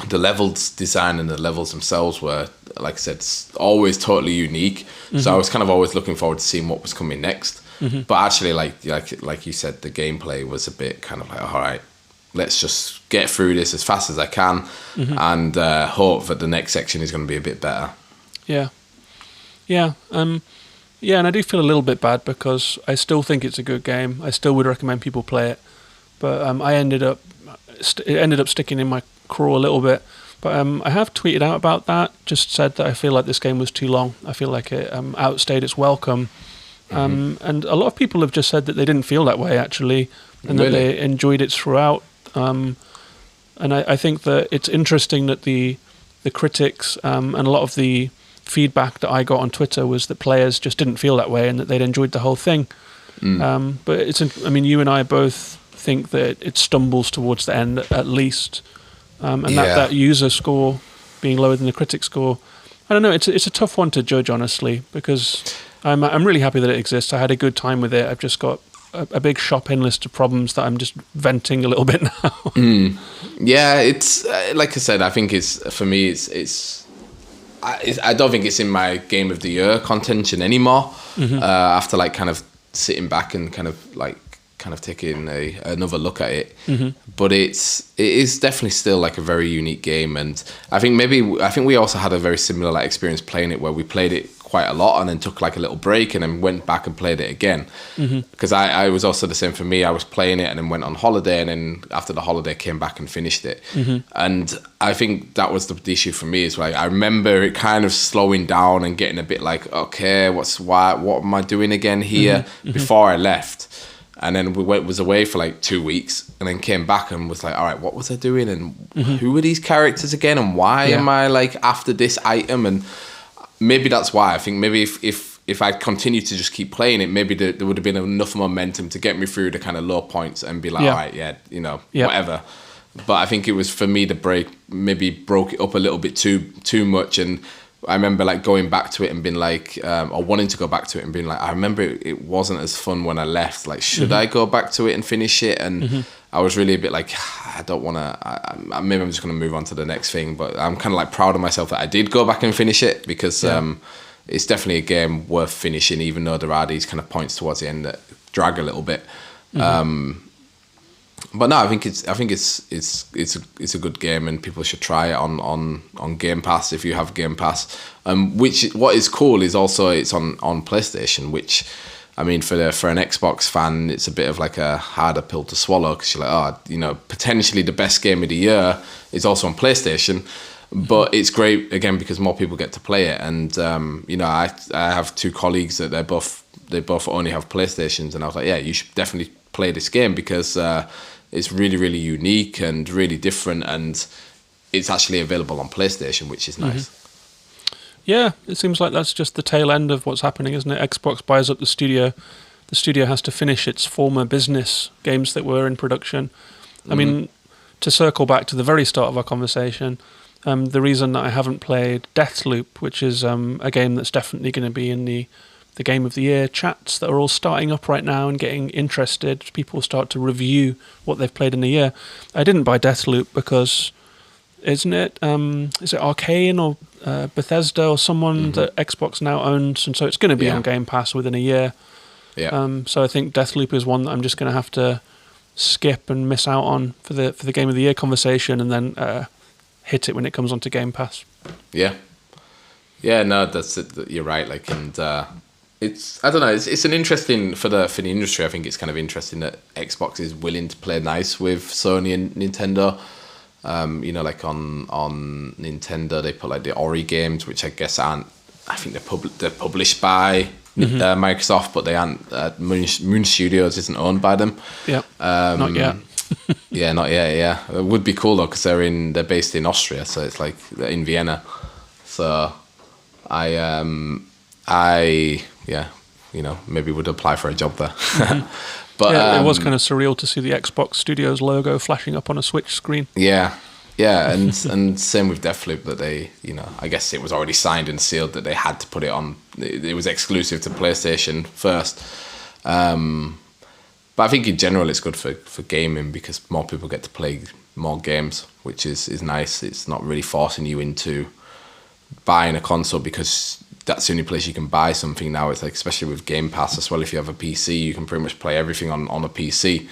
the levels design and the levels themselves were, like I said, always totally unique. So I was kind of always looking forward to seeing what was coming next. But actually, like you said, the gameplay was a bit kind of like, all right, let's just get through this as fast as I can, and hope that the next section is going to be a bit better. Yeah. And I do feel a little bit bad because I still think it's a good game. I still would recommend people play it, but I ended up sticking in my craw a little bit. But I have tweeted out about that. Just said that I feel like this game was too long. I feel like it outstayed its welcome. And a lot of people have just said that they didn't feel that way actually, and that they enjoyed it throughout. And I think that it's interesting that the critics and a lot of the feedback that I got on Twitter was that players just didn't feel that way and that they'd enjoyed the whole thing. But you and I both think that it stumbles towards the end at least, and that user score being lower than the critic score, I don't know. It's a tough one to judge honestly, because I'm really happy that it exists. I had a good time with it. I've just got a big shopping list of problems that I'm just venting a little bit now. Yeah, it's like I said. I think for me. I don't think it's in my Game of the Year contention anymore. After like kind of sitting back and kind of taking another look at it. But it is definitely still like a very unique game, and I think we also had a very similar like experience playing it, where we played it quite a lot and then took like a little break and then went back and played it again. Because I was also the same for me. I was playing it and then went on holiday, and then after the holiday came back and finished it. And I think that was the issue for me, is like I remember it kind of slowing down and getting a bit like, okay, what am I doing again here, before I left. And then was away for like 2 weeks, and then came back and was like, all right, what was I doing, and who are these characters again, and why am I like after this item? And maybe that's why. I think maybe if I'd continued to just keep playing it, maybe there would have been enough momentum to get me through the kind of low points and be like, all right, whatever. But I think it was for me, the break maybe broke it up a little bit too much. And I remember like going back to it and being like, or wanting to go back to it and being like, I remember it wasn't as fun when I left. Like, should I go back to it and finish it? And I was really a bit like, I don't want to, maybe I'm just going to move on to the next thing. But I'm kind of like proud of myself that I did go back and finish it, because it's definitely a game worth finishing, even though there are these kind of points towards the end that drag a little bit. But no, I think it's a good game, and people should try it on Game Pass if you have Game Pass. What is cool is also it's on PlayStation, which, I mean, for an Xbox fan, it's a bit of like a harder pill to swallow, because you're like, potentially the best game of the year is also on PlayStation. But it's great again because more people get to play it, and I have two colleagues that they both only have PlayStations, and I was like, yeah, you should definitely play this game, because it's really, really unique and really different, and it's actually available on PlayStation, which is nice. Yeah, it seems like that's just the tail end of what's happening, isn't it? Xbox buys up the studio. The studio has to finish its former business, games that were in production. I mean, to circle back to the very start of our conversation, the reason that I haven't played Deathloop, which is a game that's definitely going to be in the Game of the Year chats that are all starting up right now and getting interested. People start to review what they've played in the year. I didn't buy Deathloop because, is it Arcane or Bethesda or someone that Xbox now owns, and so it's going to be on Game Pass within a year. So I think Deathloop is one that I'm just going to have to skip and miss out on for the Game of the Year conversation, and then hit it when it comes onto Game Pass. No, that's it. You're right. Like, and it's, I don't know, it's an interesting for the industry. I think it's kind of interesting that Xbox is willing to play nice with Sony and Nintendo. Like on Nintendo, they put like the Ori games, which I guess aren't. I think they're published by Microsoft, but they aren't. Moon Studios isn't owned by them. Not yet. Not yet. Yeah, it would be cool though, because they're based in Austria, so it's like in Vienna. So maybe would apply for a job there. But it was kind of surreal to see the Xbox Studios logo flashing up on a Switch screen. Yeah, Yeah, and same with Deathloop, that they, I guess it was already signed and sealed that they had to put it on. It was exclusive to PlayStation first. But I think in general it's good for gaming because more people get to play more games, which is nice. It's not really forcing you into buying a console because that's the only place you can buy something now. It's like, especially with Game Pass as well, if you have a PC, you can pretty much play everything on a PC.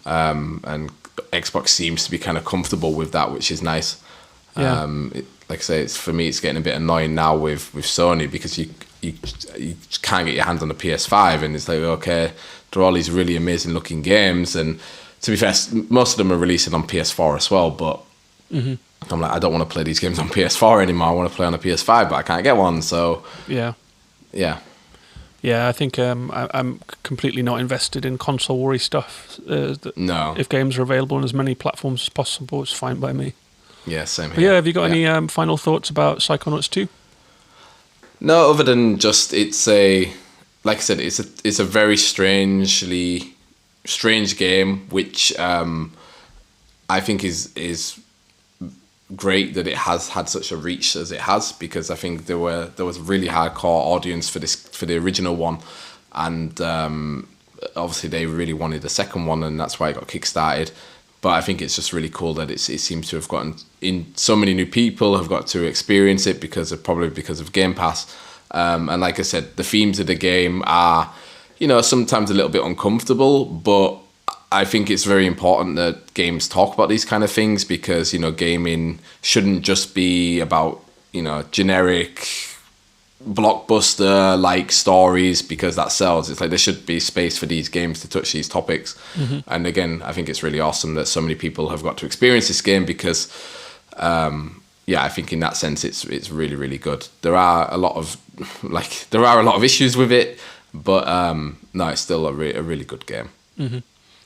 And Xbox seems to be kind of comfortable with that, which is nice. Yeah. Like I say, for me, it's getting a bit annoying now with Sony because you can't get your hands on the PS5, and it's like, okay, there are all these really amazing looking games, and to be fair, most of them are releasing on PS4 as well, but I'm like, I don't want to play these games on PS4 anymore. I want to play on a PS5, but I can't get one, so yeah, I think I'm completely not invested in console war stuff. No. If games are available on as many platforms as possible, it's fine by me. Yeah, same here. But yeah, have you got any final thoughts about Psychonauts 2? No, other than just like I said, it's a very strange game, which I think is great that it has had such a reach as it has, because I think there was a really hardcore audience for the original one, and obviously they really wanted the second one, and that's why it got kickstarted. But I think it's just really cool that it seems to have gotten in. So many new people have got to experience it probably because of Game Pass. And like I said, the themes of the game are, sometimes a little bit uncomfortable, but I think it's very important that games talk about these kind of things because, gaming shouldn't just be about, generic blockbuster-like stories because that sells. It's like there should be space for these games to touch these topics. And again, I think it's really awesome that so many people have got to experience this game because, I think in that sense it's really, really good. There are a lot of issues with it, but no, it's still a really good game.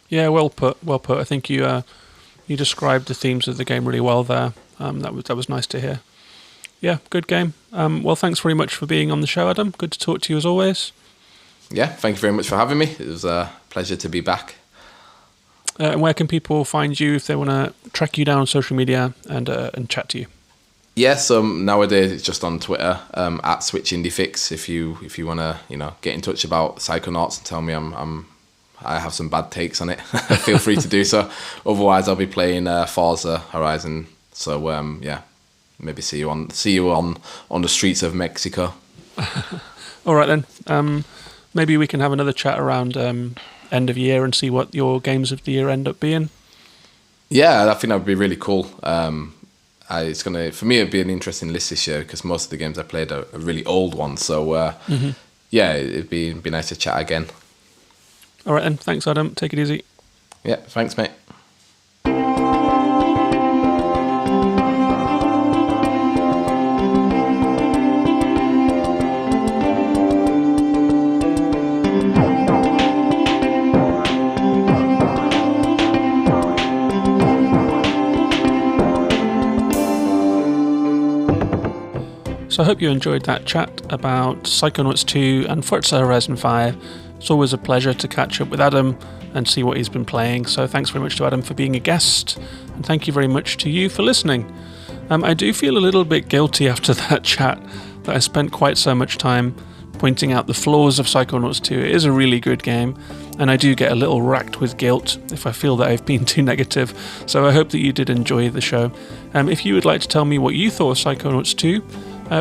Yeah, well put. I think you described the themes of the game really well there. That was nice to hear. Yeah, good game. Well, thanks very much for being on the show, Adam. Good to talk to you as always. Yeah, thank you very much for having me. It was a pleasure to be back. And where can people find you if they want to track you down on social media and chat to you? Yeah, so nowadays it's just on Twitter at SwitchIndieFix. If you want to get in touch about Psychonauts and tell me I have some bad takes on it, feel free to do so. Otherwise, I'll be playing Forza Horizon. So maybe see you on the streets of Mexico. All right then. Maybe we can have another chat around end of year and see what your games of the year end up being. Yeah, I think that would be really cool. For me, it'd be an interesting list this year because most of the games I played are really old ones. So it'd be nice to chat again. All right then. Thanks, Adam. Take it easy. Yeah, thanks, mate. So I hope you enjoyed that chat about Psychonauts 2 and Forza Horizon 5. It's always a pleasure to catch up with Adam and see what he's been playing. So thanks very much to Adam for being a guest, and thank you very much to you for listening. I do feel a little bit guilty after that chat that I spent quite so much time pointing out the flaws of Psychonauts 2. It is a really good game, and I do get a little racked with guilt if I feel that I've been too negative. So I hope that you did enjoy the show. If you would like to tell me what you thought of Psychonauts 2,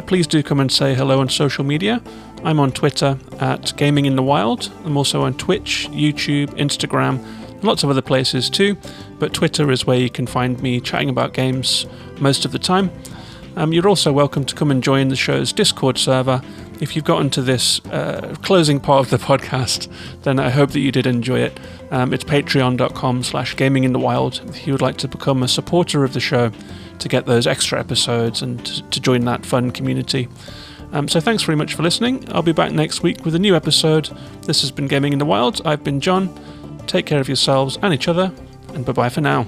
please do come and say hello on social media. I'm on Twitter at Gaming in the Wild. I'm also on Twitch, YouTube, Instagram, and lots of other places too. But Twitter is where you can find me chatting about games most of the time. You're also welcome to come and join the show's Discord server. If you've gotten to this closing part of the podcast, then I hope that you did enjoy it. It's patreon.com/gaminginthewild if you would like to become a supporter of the show to get those extra episodes and to join that fun community. So thanks very much for listening. I'll be back next week with a new episode. This has been Gaming in the Wild. I've been John. Take care of yourselves and each other, and bye-bye for now.